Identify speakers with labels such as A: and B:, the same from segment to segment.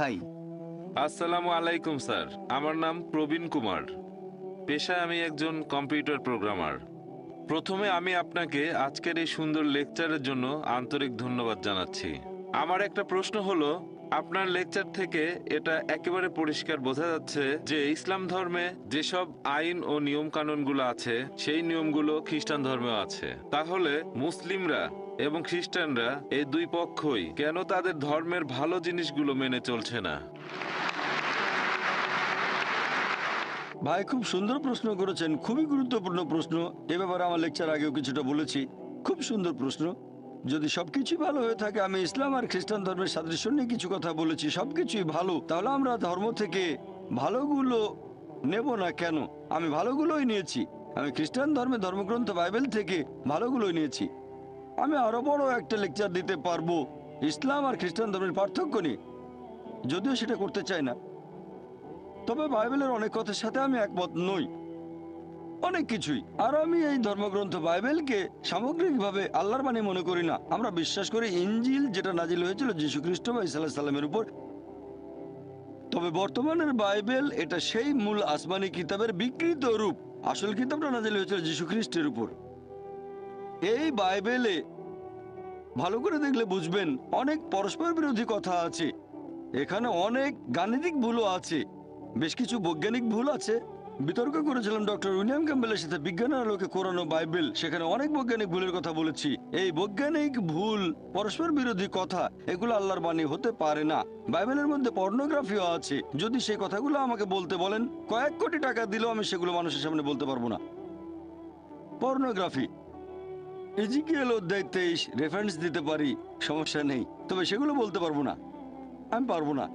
A: ভাই।
B: আসসালামু আলাইকুম স্যার, আমার নাম প্রবীণ কুমার। পেশায় আমি একজন কম্পিউটার প্রোগ্রামার। প্রথমে আমি আপনাকে আজকের এই সুন্দর লেকচারের জন্য আন্তরিক ধন্যবাদ জানাচ্ছি। আমার একটা প্রশ্ন হলো, আপনার লেকচার থেকে এটা একেবারে পরিষ্কার বোঝা যাচ্ছে যে ইসলাম ধর্মে যেসব আইন ও নিয়ম কানুনগুলো আছে সেই নিয়মগুলো খ্রিস্টান ধর্মেও আছে। তাহলে মুসলিমরা এবং খ্রিস্টানরা এই দুই পক্ষই কেন তাদের ধর্মের ভালো জিনিসগুলো মেনে চলছে না?
C: ভাই, খুব সুন্দর প্রশ্ন করেছেন, খুবই গুরুত্বপূর্ণ প্রশ্ন। এ ব্যাপারে আমার লেকচার আগেও কিছুটা বলেছি। খুব সুন্দর প্রশ্ন। যদি সবকিছুই ভালো হয়ে থাকে, আমি ইসলাম আর খ্রিস্টান ধর্মের সাদৃশ্য নিয়ে কিছু কথা বলেছি, সবকিছুই ভালো, তাহলে আমরা ধর্ম থেকে ভালোগুলো নেব না কেন? আমি ভালোগুলোই নিয়েছি। আমি খ্রিস্টান ধর্মে ধর্মগ্রন্থ বাইবেল থেকে ভালোগুলোই নিয়েছি। আমি আরো বড় একটা লেকচার দিতে পারবো ইসলাম আর খ্রিস্টান ধর্মের পার্থক্য নিয়ে, যদিও সেটা করতে চাই না। তবে বাইবেলের অনেক কথার সাথে আমি একমত নই, অনেক কিছুই। আর আমি এই ধর্মগ্রন্থ বাইবেলকে সামগ্রিকভাবে আল্লাহর বাণী মনে করি না। আমরা বিশ্বাস করি ইনজিল, যেটা নাজিল হয়েছিল যীশু খ্রিস্ট বা ঈসা আলাইহিস সালামের উপর। তবে বর্তমানের বাইবেল এটা সেই মূল আসমানি কিতাবের বিকৃত রূপ। আসল কিতাবটা নাজিল হয়েছিল যীশু খ্রিস্টের উপর। এই বাইবেলে ভালো করে দেখলে বুঝবেন অনেক পরস্পর বিরোধী কথা আছে। এখানে অনেক গাণিতিক ভুলও আছে, বেশ কিছু বৈজ্ঞানিক ভুল আছে। বিতর্ক করেছিলাম ডক্টর উইলিয়াম ক্যাম্বেলের সাথে বিজ্ঞানের আলোকে কোরানো বাইবেল, সেখানে অনেক বৈজ্ঞানিক ভুলের কথা বলেছি। এই বৈজ্ঞানিক ভুল, পরস্পর বিরোধী কথা, এগুলো আল্লাহর বাণী হতে পারে না। বাইবেলের মধ্যে পর্নোগ্রাফিও আছে। যদি সেই কথাগুলো আমাকে বলতে বলেন, কয়েক কোটি টাকা দিলেও আমি সেগুলো মানুষের সামনে বলতে পারবো না। পর্নোগ্রাফি, ইজিকিয়েল অধ্যায় 23 রেফারেন্স দিতে পারি, সমস্যা নেই, তবে সেগুলো বলতে পারবো না। আমি পারবো না,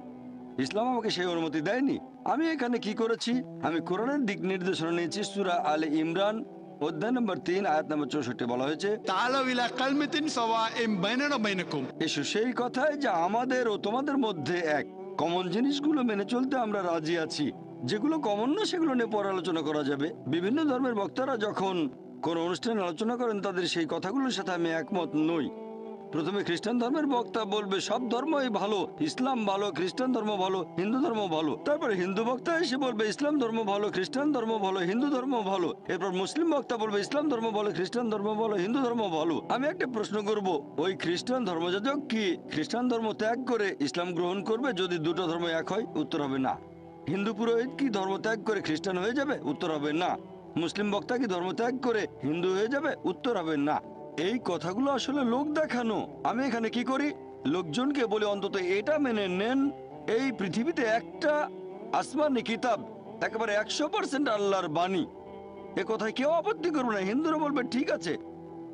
C: ইসলাম আমাকে সেই অনুমতি দেয়নি। আমি এখানে কি করেছি, আমি কোরআনের দিক নির্দেশনা নিয়েছি। সূরা আলে ইমরান অধ্যায় নম্বর 3 আয়াত নম্বর 64 বলা হয়েছে,
D: تعالوا إلى كلمة سواء بيننا وبينكم।
C: এসো সেই কথায় যা আমাদের ও তোমাদের মধ্যে এক। কমন জিনিসগুলো মেনে চলতে আমরা রাজি আছি। যেগুলো কমন না সেগুলো নিয়ে পরে আলোচনা করা যাবে। বিভিন্ন ধর্মের বক্তারা যখন কোনো অনুষ্ঠানে আলোচনা করেন, তাদের সেই কথাগুলোর সাথে আমি একমত নই। প্রথমে খ্রিস্টান ধর্মের বক্তা বলবে সব ধর্মই ভালো, ইসলাম ভালো, খ্রিস্টান ধর্ম ভালো, হিন্দু ধর্ম ভালো। তারপরে হিন্দু বক্তা এসে বলবে ইসলাম ধর্ম ভালো, খ্রিস্টান ধর্ম ভালো, হিন্দু ধর্ম ভালো। এরপর মুসলিম বক্তা বলবে ইসলাম ধর্ম ভালো, খ্রিস্টান ধর্ম ভালো, হিন্দু ধর্ম ভালো। আমি একটা প্রশ্ন করব, ওই খ্রিস্টান ধর্মযাজক কি খ্রিস্টান ধর্ম ত্যাগ করে ইসলাম গ্রহণ করবে যদি দুটো ধর্ম এক হয়? উত্তর হবে না। হিন্দু পুরোহিত কি ধর্ম ত্যাগ করে খ্রিস্টান হয়ে যাবে? উত্তর হবে না। মুসলিম বক্তা কি ধর্ম ত্যাগ করে হিন্দু হয়ে যাবে? উত্তর হবে না। এই কথাগুলো আসলে লোক দেখানো। আমি এখানে কি করি, লোকজনকে বলি অন্তত এটা মেনে নেন, এই পৃথিবীতে একটা আসমানি কিতাব একেবারে 100% আল্লাহর বাণী। এ কথায় কেউ আপত্তি করবে না। হিন্দুরা বলবে ঠিক আছে,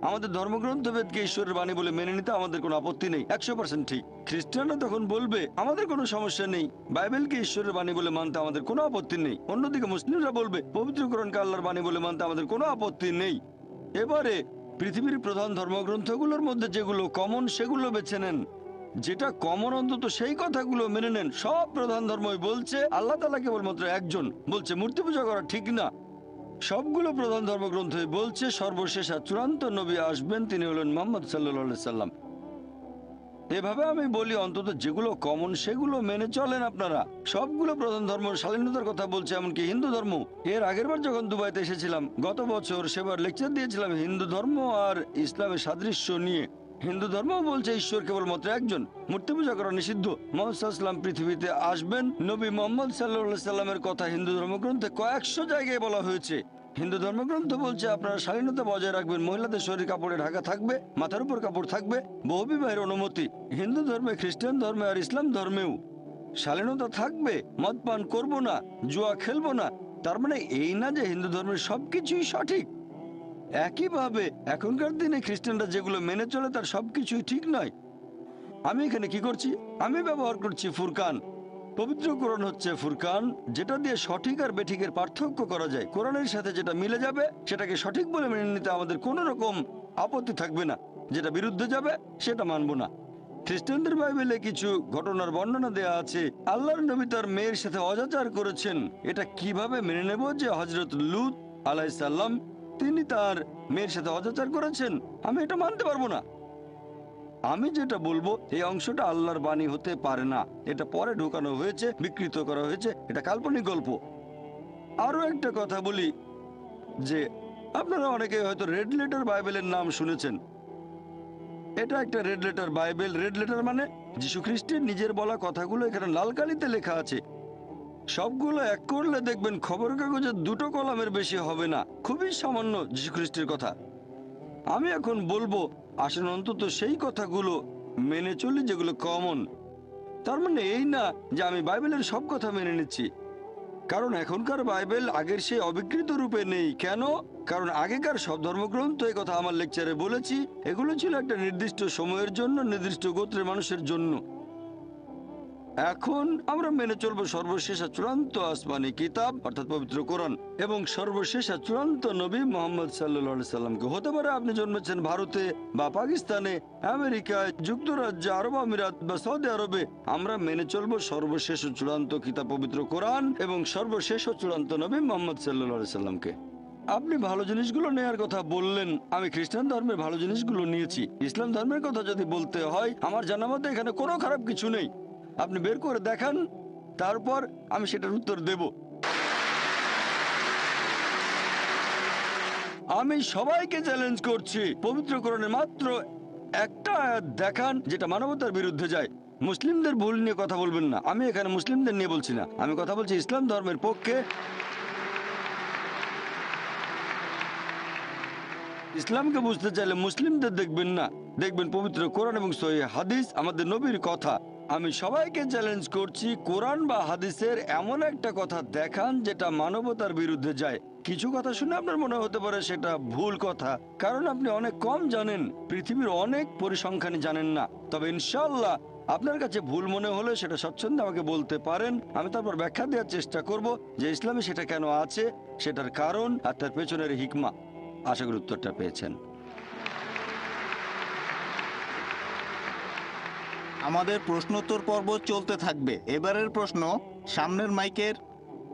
C: আমাদের ধর্মগ্রন্থ বেদকে ঈশ্বরের বাণী বলে মেনে নিতে আমাদের কোনো আপত্তি নেই, 100% ঠিক। খ্রিস্টানরা তখন বলবে আমাদের কোনো সমস্যা নেই, বাইবেলকে ঈশ্বরের বাণী বলে মানতে আমাদের কোনো আপত্তি নেই। অন্যদিকে মুসলিমরা বলবে পবিত্র কোরআনকে আল্লাহর বাণী বলে মানতে আমাদের কোনো আপত্তি নেই। এবারে পৃথিবীর প্রধান ধর্মগ্রন্থগুলোর মধ্যে যেগুলো কমন সেগুলো বেছে নেন। যেটা কমন অন্তত সেই কথাগুলো মেনে নেন। সব প্রধান ধর্মই বলছে আল্লাহ তাআলা কেবলমাত্র একজন, বলছে মূর্তি পূজা করা ঠিক না। সবগুলো প্রধান ধর্মগ্রন্থই বলছে সর্বশেষ আর চূড়ান্ত নবী আসবেন, তিনি হলেন মুহাম্মদ সাল্লাল্লাহু আলাইহি সাল্লাম। এভাবে আমি বলি অন্তত যেগুলো কমন সেগুলো মেনে চলেন আপনারা। সবগুলো প্রধান ধর্ম স্বাধীনতার কথা বলছে, এমনকি হিন্দু ধর্ম। এর আগের বার যখন দুবাইতে এসেছিলাম গত বছর, সেবার লেকচার দিয়েছিলাম হিন্দু ধর্ম আর ইসলামের সাদৃশ্য নিয়ে। হিন্দু ধর্ম বলছে ঈশ্বর কেবলমাত্র একজন, মূর্তি পূজা করা নিষিদ্ধ, মুহাম্মদ সাল্লাল্লাহু আলাইহি সাল্লাম পৃথিবীতে আসবেন। নবী মুহাম্মদ সাল্লাল্লাহু আলাইহি সাল্লামের কথা হিন্দু ধর্মগ্রন্থে কয়েকশো জায়গায় বলা হয়েছে। হিন্দু ধর্মগ্রন্থ বলছে আপনারা স্বাধীনতা বজায় রাখবেন, মহিলাদের শরীর কাপড়ে ঢাকা থাকবে, মাথার উপর কাপড় থাকবে, বহুবিবাহের অনুমতি। হিন্দু ধর্মে, খ্রিস্টান ধর্মে আর ইসলাম ধর্মেও শালীনতা থাকবে, মদ পান করবো না, জুয়া খেলবো না। তার মানে এই না যে হিন্দু ধর্মের সবকিছুই সঠিক। একইভাবে এখনকার দিনে খ্রিস্টানরা যেগুলো মেনে চলে তার সবকিছুই ঠিক নয়। আমি এখানে কি করছি, আমি ব্যবহার করছি ফুরকান। পবিত্র কোরআন হচ্ছে ফুরকান, যেটা দিয়ে সঠিক আর বেঠিকের পার্থক্য করা যায়। কোরআনের সাথে যেটা মিলে যাবে সেটাকে সঠিক বলে মেনে নিতে আমাদের কোনো রকম আপত্তি থাকবে না, যেটা বিরুদ্ধে যাবে সেটা মানব না। খ্রিস্টানদের বাইবেলে কিছু ঘটনার বর্ণনা দেয়া আছে। আল্লাহর নবী তার মেয়ের সাথে অজাচার করেছেন। এটা কিভাবে মেনে নেব যে হযরত লূত আলাইহিস সালাম তিনি তার মেয়ের সাথে অজাচার করেছেন? আমি এটা মানতে পারবো না। আমি যেটা বলবো এই অংশটা আল্লাহর বাণী হতে পারে না, এটা পরে ঢোকানো হয়েছে, বিকৃত করা হয়েছে, এটা কাল্পনিক গল্প। আরো একটা কথা বলি যে আপনারা অনেকে হয়তো রেড লেটার বাইবেলের নাম শুনেছেন। এটা একটা red letter Bible. Red letter মানে যীশু খ্রিস্টের নিজের বলা কথাগুলো এখানে লাল কালিতে লেখা আছে। সবগুলো এক করলে দেখবেন খবর কাগজে 2টো কলামের বেশি হবে না, খুবই সামান্য যীশু খ্রিস্টের কথা। আমি এখন বলবো আসেন অন্তত সেই কথাগুলো মেনে চলি যেগুলো কমন। তার মানে এই না যে আমি বাইবেলের সব কথা মেনে নিচ্ছি, কারণ এখনকার বাইবেল আগের সেই অবিকৃত রূপে নেই। কেন? কারণ আগেকার সব ধর্মগ্রন্থ, এই কথা আমার লেকচারে বলেছি, এগুলো ছিল একটা নির্দিষ্ট সময়ের জন্য, নির্দিষ্ট গোত্রের মানুষের জন্য। এখন আমরা মেনে চলবো সর্বশেষ আর চূড়ান্ত আসমানি কিতাব অর্থাৎ পবিত্র কোরআন এবং সর্বশেষ আর চূড়ান্ত নবী মোহাম্মদ সাল্লাল্লাহু সাল্লামকে। হতে পারে আপনি জন্মেছেন ভারতে বা পাকিস্তানে, আমেরিকায়, যুক্তরাজ্যে, আরব আমিরাত বা সৌদি আরবে। আমরা মেনে চলবো সর্বশেষ ও চূড়ান্ত কিতাব পবিত্র কোরআন এবং সর্বশেষ ও চূড়ান্ত নবী মোহাম্মদ সাল্লাল্লাহু সাল্লামকে। আপনি ভালো জিনিসগুলো নেয়ার কথা বললেন, আমি খ্রিস্টান ধর্মের ভালো জিনিসগুলো নিয়েছি। ইসলাম ধর্মের কথা যদি বলতে হয়, আমার জানা মতে এখানে কোনো খারাপ কিছু নেই। আপনি বের করে দেখান, তারপর আমি সেটার উত্তর দেব। আমি সবাইকে চ্যালেঞ্জ করছি, পবিত্র কোরআনে মাত্র একটা আয়াত দেখান যেটা মানবতার বিরুদ্ধে যায়। মুসলিমদের ভুল নিয়ে কথা বলবেন না, আমি এখানে মুসলিমদের নিয়ে বলছি না, আমি কথা বলছি ইসলাম ধর্মের পক্ষে। ইসলামকে বুঝতে চাইলে মুসলিমদের দেখবেন না, দেখবেন পবিত্র কোরআন এবং সহিহ হাদিস, আমাদের নবীর কথা। আমি সবাইকে চ্যালেঞ্জ করছি, কোরআন বা হাদিসের এমন একটা কথা দেখান যেটা মানবতার বিরুদ্ধে যায়। কিছু কথা শুনে আপনার মনে হতে পারে সেটা ভুল কথা, কারণ আপনি অনেক কম জানেন, পৃথিবীর অনেক পরিসংখ্যানই জানেন না। তবে ইনশাআল্লাহ আপনার কাছে ভুল মনে হলে সেটা স্বচ্ছন্দে আমাকে বলতে পারেন, আমি তারপর ব্যাখ্যা দেওয়ার চেষ্টা করব যে ইসলামে সেটা কেন আছে, সেটার কারণ আর তার পেছনের হিকমা। আশা করি উত্তরটা পেয়েছেন।
A: আমাদের প্রশ্নোত্তর পর্ব চলতে থাকবে। এবারের প্রশ্ন সামনের মাইকের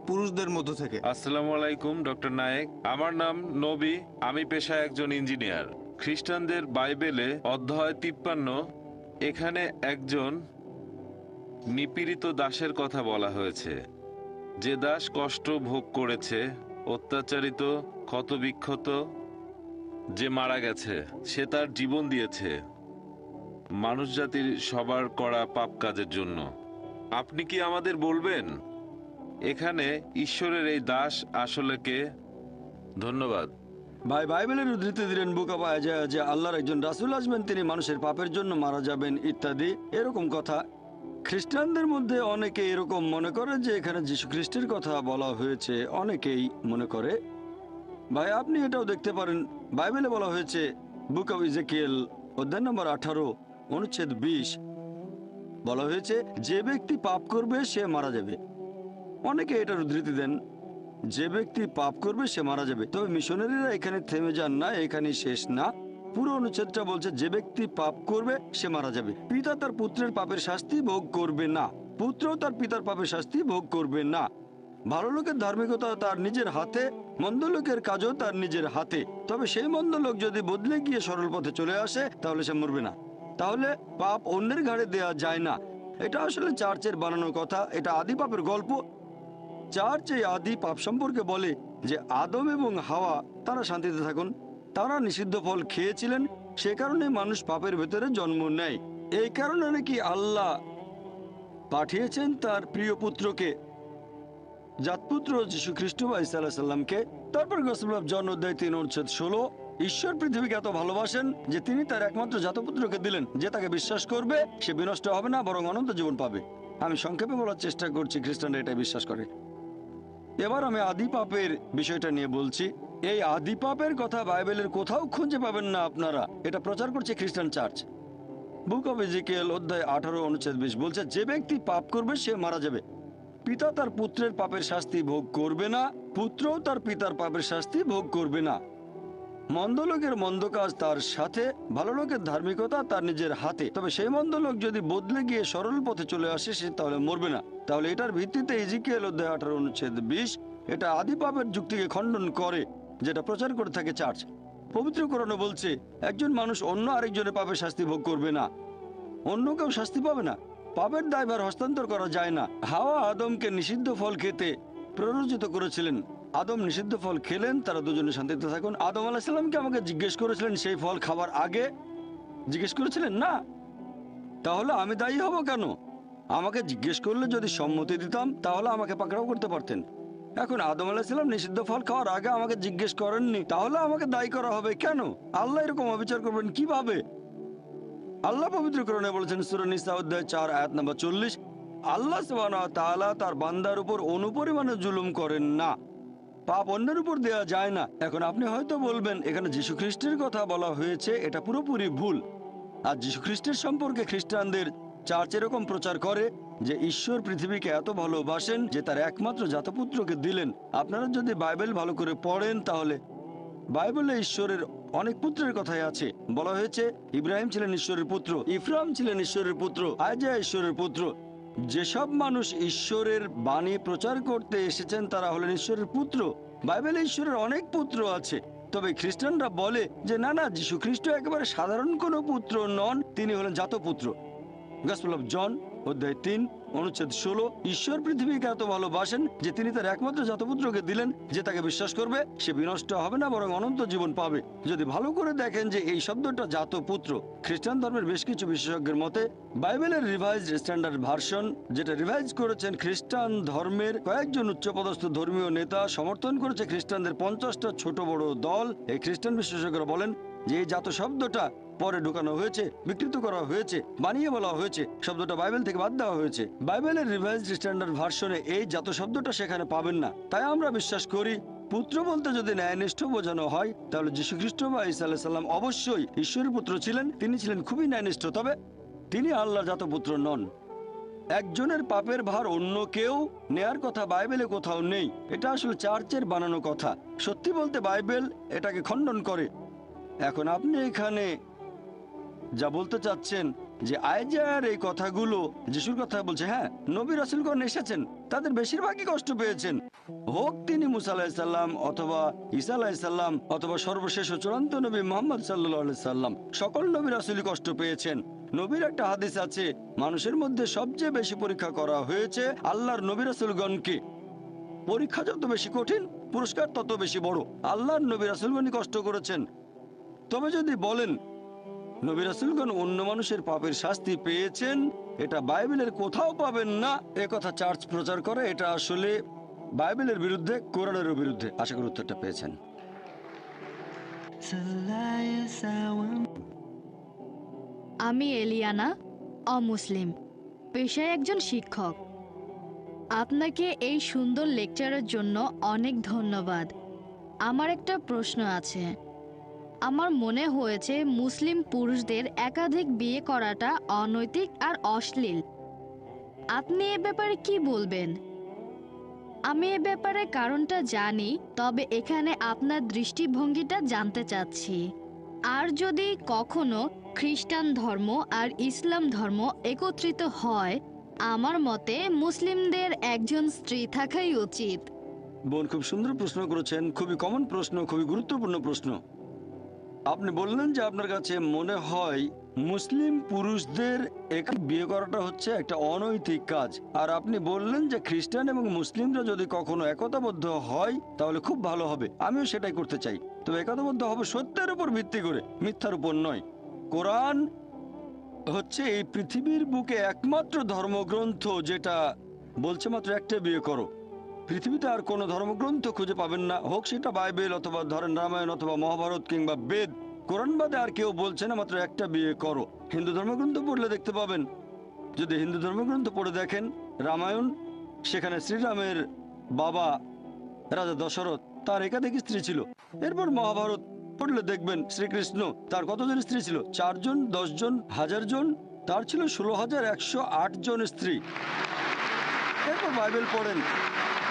A: পুরুষদের মধ্য থেকে।
B: আসসালামু আলাইকুম ডক্টর নায়েক, আমার নাম নবী, আমি পেশায় একজন ইঞ্জিনিয়ার। খ্রিস্টানদের বাইবেলে অধ্যায় 53 এখানে একজন নিপীড়িত দাসের কথা বলা হয়েছে, যে দাস কষ্ট ভোগ করেছে, অত্যাচারিত, ক্ষতবিক্ষত, যে মারা গেছে, সে তার জীবন দিয়েছে মানুষ জাতির সবার করা পাপ কাজের জন্য। আপনি কি আমাদের বলবেন এখানে ঈশ্বরের এই দাস আসলে কে? ধন্যবাদ।
C: ভাই বাইবেলের উদ্ধৃতি দিলেন বুক অফ আইজায়া যে আল্লাহর একজন রাসূল আসবেন, তিনি মানুষের পাপের জন্য মারা যাবেন ইত্যাদি এরকম কথা। খ্রিস্টানদের মধ্যে অনেকে এরকম মনে করে যে এখানে যীশু খ্রিস্টের কথা বলা হয়েছে, অনেকেই মনে করে। ভাই আপনি এটাও দেখতে পারেন, বাইবেলে বলা হয়েছে বুক অফ ইজেকিয়েল অধ্যায় নম্বর 18 অনুচ্ছেদ 20 বলা হয়েছে যে ব্যক্তি পাপ করবে সে মারা যাবে। অনেকে এটার উদ্ধৃতি দেন যে ব্যক্তি পাপ করবে সে মারা যাবে। তবে মিশনারিরা এখানে থেমে যান না, এখানে শেষ না। পুরো অনুচ্ছেদটা বলছে যে ব্যক্তি পাপ করবে সে মারা যাবে। পিতা তার পুত্রের পাপের শাস্তি ভোগ করবে না, পুত্রও তার পিতার পাপের শাস্তি ভোগ করবে না। ভালো লোকের ধার্মিকতা তার নিজের হাতে, মন্দ লোকের কাজও তার নিজের হাতে। তবে সেই মন্দ লোক যদি বদলে গিয়ে সরল পথে চলে আসে তাহলে সে মরবে না। তাহলে পাপ অন্যের ঘাড়ে দেয়া যায় না। এটা আসলে চার্চের বানানো কথা, এটা আদি পাপের গল্প। চার্চ এই আদি পাপ সম্পর্কে বলে যে আদম এবং হাওয়া তারা শান্তিতে থাকুন, তারা নিষিদ্ধ ফল খেয়েছিলেন, সে কারণে মানুষ পাপের ভেতরে জন্ম নেয়। এই কারণে নাকি আল্লাহ পাঠিয়েছেন তার প্রিয় পুত্রকে, জাতপুত্র যীশু খ্রিস্ট বা ঈসা আলাইহিস সালামকে। তারপর গসপেল অফ জন অধ্যায় 3 অনুচ্ছেদ 16, ঈশ্বর পৃথিবীকে এত ভালোবাসেন যে তিনি তার একমাত্র জাতপুত্রকে দিলেন, যে তাকে বিশ্বাস করবে সে বিনষ্ট হবে না বরং অনন্ত জীবন পাবে। আমি সংক্ষেপে বলার চেষ্টা করছি, খ্রিস্টানরা এটাই বিশ্বাস করে। এবার আমি আদি পাপের বিষয়টা নিয়ে বলছি। এই আদি পাপের কথা বাইবেলের কোথাও খুঁজে পাবেন না আপনারা, এটা প্রচার করছে খ্রিস্টান চার্চ। বুক অফ ইজিকিয়েল অধ্যায় 18 অনুচ্ছেদ 20 বলছে যে ব্যক্তি পাপ করবে সে মারা যাবে। পিতা তার পুত্রের পাপের শাস্তি ভোগ করবে না, পুত্রও তার পিতার পাপের শাস্তি ভোগ করবে না। মন্দ লোকের মন্দ কাজ তার সাথে, ভালো লোকের ধার্মিকতা তার নিজের হাতে। তবে সেই মন্দ লোক যদি বদলে গিয়ে সরল পথে চলে আসে সে তাহলে মরবে না। তাহলে এটার ভিত্তিতে ইজিকিয়েল অধ্যায় 18 অনুচ্ছেদ 20 এটা আদি পাপের যুক্তিকে খণ্ডন করে, যেটা প্রচার করে থাকে চার্চ। পবিত্র কোরআনে বলছে একজন মানুষ অন্য আরেকজনের পাপের শাস্তি ভোগ করবে না, অন্য কেউ শাস্তি পাবে না। পাপের দায়ভার হস্তান্তর করা যায় না। হাওয়া আদমকে নিষিদ্ধ ফল খেতে প্ররোচিত করেছিলেন। আদম নিষিদ্ধ ফল খেলেন, তারা দুজনে শান্তিতে থাকুন। আদম আলাইহিস সালামকে আমাকে জিজ্ঞেস করেছিলেন সেই ফল খাবার আগে? জিজ্ঞেস করেছিলেন না। তাহলে আমি দায়ী হব কেন? আমাকে জিজ্ঞেস করলে যদি সম্মতি দিতাম তাহলে আমাকে পাকড়াও করতে পারতেন। এখন আদম আলাইহিস সালাম নিষিদ্ধ ফল খাওয়ার আগে আমাকে জিজ্ঞেস করেননি, তাহলে আমাকে দায়ী করা হবে কেন? আল্লাহ এরকম অবিচার করবেন কিভাবে? আল্লাহ পবিত্র কোরআনে বলেছেন সূরা নিসা অধ্যায় 4 আয়াত নম্বর 40, আল্লাহ সুবহানাহু ওয়া তাআলা তার বান্দার উপর অনুপরিমাণে জুলুম করেন না। পাপ অন্যের উপর দেয়া যায় না। এখন আপনি হয়তো বলবেন এখানে যীশু খ্রিস্টের কথা বলা হয়েছে, এটা পুরোপুরি ভুল। আর যীশু খ্রিস্টের সম্পর্কে খ্রিস্টানদের চার্চ এরকম প্রচার করে যে ঈশ্বর পৃথিবীকে এত ভালোবাসেন যে তার একমাত্র জাতপুত্রকে দিলেন। আপনারা যদি বাইবেল ভালো করে পড়েন তাহলে বাইবেলে ঈশ্বরের অনেক পুত্রের কথাই আছে। বলা হয়েছে ইব্রাহিম ছিলেন ঈশ্বরের পুত্র, ইফরাম ছিলেন ঈশ্বরের পুত্র, আইজায়া ঈশ্বরের পুত্র। যেসব মানুষ ঈশ্বরের বাণী প্রচার করতে এসেছেন তারা হলেন ঈশ্বরের পুত্র। বাইবেলে ঈশ্বরের অনেক পুত্র আছে। তবে খ্রিস্টানরা বলে যে না না, যীশু খ্রিস্ট একেবারে সাধারণ কোনো পুত্র নন, তিনি হলেন জাতপুত্র। গসপেল অফ জন অধ্যায় 3 অনুচ্ছেদ 16, ঈশ্বর পৃথিবীকে এত ভালোবাসেন যে তিনি তার একমাত্র জাতপুত্রকে দিলেন, যে তাকে বিশ্বাস করবে সে বিনষ্ট হবে না বরং অনন্ত জীবন পাবে। যদি ভালো করে দেখেন যে এই শব্দটা জাতপুত্র, খ্রিস্টান ধর্মের বেশ কিছু বিশেষজ্ঞের মতে বাইবেলের রিভাইজড স্ট্যান্ডার্ড ভার্সন, যেটা রিভাইজ করেছেন খ্রিস্টান ধর্মের কয়েকজন উচ্চপদস্থ ধর্মীয় নেতা, সমর্থন করেছে খ্রিস্টানদের 50টা ছোট বড় দল। এই খ্রিস্টান বিশেষজ্ঞরা বলেন যে এই জাত শব্দটা পরে ঢুকানো হয়েছে, বিকৃত করা হয়েছে, বানিয়ে বলা হয়েছে, শব্দটা বাইবেল থেকে বাদ দেওয়া হয়েছে। বাইবেলের রিভাইজড স্ট্যান্ডার্ড ভার্সনে এই জাত শব্দটা সেখানে পাবেন না। তাই আমরা বিশ্বাস করি পুত্র বলতে যদি ন্যায়নিষ্ঠ বোঝানো হয় তাহলে যীশু খ্রিস্ট বা ঈসা আলাইহিস সালাম অবশ্যই ঈশ্বরের পুত্র ছিলেন। তিনি ছিলেন খুবই ন্যায়নিষ্ঠ, তবে তিনি আল্লাহর জাতপুত্র নন। একজনের পাপের ভার অন্য কেউ নেয়ার কথা বাইবেলে কোথাও নেই। এটা আসলে চার্চের বানানো কথা। সত্যি বলতে বাইবেল এটাকে খণ্ডন করে। এখন আপনি এখানে যা বলতে চাচ্ছেন যে আইজায়ার এই কথাগুলো যিশুর কথা বলছে, হ্যাঁ, নবী রাসূলগণ এসেছেন, তাদের বেশিরভাগই কষ্ট পেয়েছেন, হোক তিনি মুসা আলাইহিস সালাম অথবা ঈসা আলাইহিস সালাম অথবা সর্বশেষ ও চূড়ান্ত নবী মুহাম্মদ সাল্লাল্লাহু আলাইহি সাল্লাম। সকল নবী রাসূলই কষ্ট পেয়েছেন। নবীর একটা হাদিস আছে, মানুষের মধ্যে সবচেয়ে বেশি পরীক্ষা করা হয়েছে আল্লাহর নবী রাসূলগণকে। পরীক্ষা যত বেশি কঠিন, পুরস্কার তত বেশি বড়। আল্লাহর নবী রাসূলগণই কষ্ট করেছেন। তবে যদি বলেন নবী রাসূলগণ অন্য মানুষের পাপের শাস্তি পেয়েছেন, এটা বাইবেলের কোথাও পাবেন না, এ কথা চার্চ প্রচার করে। এটা আসলে বাইবেলের বিরুদ্ধে, কোরআনেরও বিরুদ্ধে। আশা করি উত্তরটা পেয়েছেন।
E: আমি এলিয়ানা, অমুসলিম, পেশায় একজন শিক্ষক। আপনাকে এই সুন্দর লেকচারের জন্য অনেক ধন্যবাদ। আমার একটা প্রশ্ন আছে। আমার মনে হয়েছে মুসলিম পুরুষদের একাধিক বিয়ে করাটা অনৈতিক আর অশ্লীল। আপনি এ ব্যাপারে কি বলবেন? আমি এ ব্যাপারে কারণটা জানি, তবে এখানে আপনার দৃষ্টিভঙ্গিটা জানতে চাচ্ছি। আর যদি কখনো খ্রিস্টান ধর্ম আর ইসলাম ধর্ম একত্রিত হয়, আমার মতে মুসলিমদের একজন স্ত্রী থাকাই উচিত।
C: বোন, খুব সুন্দর প্রশ্ন করেছেন, খুবই কমন প্রশ্ন, খুবই গুরুত্বপূর্ণ প্রশ্ন। আপনি বললেন যে আপনার কাছে মনে হয় মুসলিম পুরুষদের একাধিক বিয়ে করাটা হচ্ছে একটা অনৈতিক কাজ, আর আপনি বললেন যে খ্রিস্টান এবং মুসলিমরা যদি কখনো একতাবদ্ধ হয় তাহলে খুব ভালো হবে। আমিও সেটাই করতে চাই, তবে একতাবদ্ধ হবে সত্যের উপর ভিত্তি করে, মিথ্যার উপর নয়। কোরআন হচ্ছে এই পৃথিবীর বুকে একমাত্র ধর্মগ্রন্থ যেটা বলছে মাত্র একটা বিয়ে করো। পৃথিবীতে আর কোনো ধর্মগ্রন্থ খুঁজে পাবেন না, হোক সেটা বাইবেল অথবা ধরেন রামায়ণ অথবা মহাভারত কিংবা বেদ। কোরআন বাদে আর কেউ বলছে না মাত্র একটা বিয়ে করো। হিন্দু ধর্মগ্রন্থ পড়লে দেখতে পাবেন, যদি হিন্দু ধর্মগ্রন্থ পড়ে দেখেন রামায়ণ, সেখানে শ্রীরামের বাবা রাজা দশরথ, তার একাধিক স্ত্রী ছিল। এরপর মহাভারত পড়লে দেখবেন শ্রীকৃষ্ণ, তার কতজন স্ত্রী ছিল? 4 জন, 10 জন, 1000 জন, তার ছিল 16,108 জন স্ত্রী। এরপর বাইবেল পড়েন,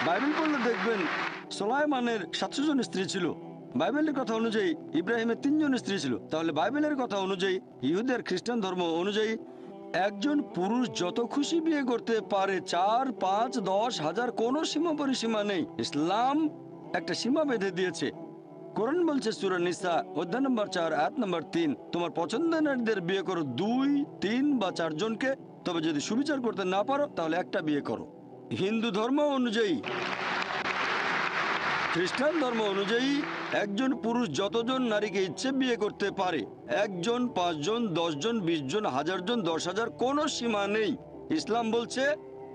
C: বাইবেল পড়লে দেখবেন সুলাইমানের 700 জন স্ত্রী ছিল। বাইবেলের কথা অনুযায়ী ইব্রাহিমের 3 জন স্ত্রী ছিল। তাহলে বাইবেলের কথা অনুযায়ী, ইহুদি আর খ্রিস্টান ধর্ম অনুযায়ী একজন পুরুষ যত খুশি বিয়ে করতে পারে, 4, 5, 10, 1000, কোনো সীমা পরিসীমা নেই। ইসলাম একটা সীমা বেঁধে দিয়েছে। কোরআন বলছে সূরা নিসা অধ্যায় নম্বর 4 আয়াত নম্বর 3, তোমার পছন্দের নারীদের বিয়ে করো 2, 3 বা 4 জনকে, তবে যদি সুবিচার করতে না পারো তাহলে একটা বিয়ে করো। হিন্দু ধর্ম অনুযায়ী, খ্রিস্টান ধর্ম অনুযায়ী একজন পুরুষ যতজন নারীকে ইচ্ছে বিয়ে করতে পারে, 1 জন, 5 জন, 10 জন, 20 জন, 1000 জন, 10,000, কোনো সীমা নেই। ইসলাম বলছে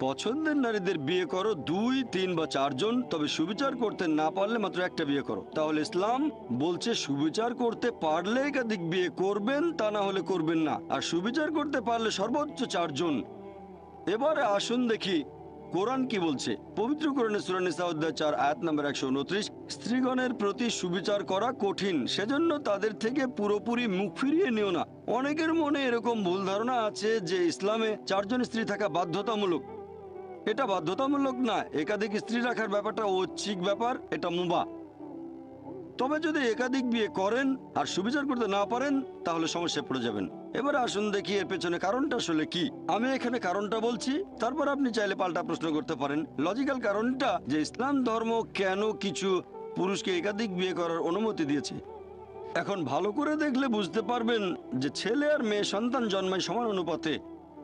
C: পছন্দের নারীদের বিয়ে করো 2, 3 বা 4 জন, তবে সুবিচার করতে না পারলে মাত্র একটা বিয়ে করো। তাহলে ইসলাম বলছে সুবিচার করতে পারলে একাধিক বিয়ে করবেন, তা না হলে করবেন না, আর সুবিচার করতে পারলে সর্বোচ্চ 4 জন। এবারে আসুন দেখি কোরআন কি বলছে। পবিত্র কোরআনে সূরা নিসা অধ্যায় 4 আয়াত নম্বর 129, স্ত্রীগণের প্রতি সুবিচার করা কঠিন, সেজন্য তাদের থেকে পুরোপুরি মুখ ফিরিয়ে নিও না। অনেকের মনে এরকম ভুল ধারণা আছে যে ইসলামে 4 জন স্ত্রী থাকা বাধ্যতামূলক। এটা বাধ্যতামূলক না, একাধিক স্ত্রী রাখার ব্যাপারটা ঐচ্ছিক ব্যাপার, এটা মুবাহ। তবে যদি একাধিক বিয়ে করেন আর সুবিচার করতে না পারেন তাহলে সমস্যায় পড়ে যাবেন। এবারে আসুন দেখি এর পেছনে কারণটা আসলে কি। আমি এখানে কারণটা বলছি, তারপর আপনি চাইলে পাল্টা প্রশ্ন করতে পারেন। লজিক্যাল কারণটা যে ইসলাম ধর্ম কেন কিছু পুরুষকে একাধিক বিয়ে করার অনুমতি দিয়েছে। এখন ভালো করে দেখলে বুঝতে পারবেন যে ছেলে আর মেয়ে সন্তান জন্মায় সমান অনুপাতে।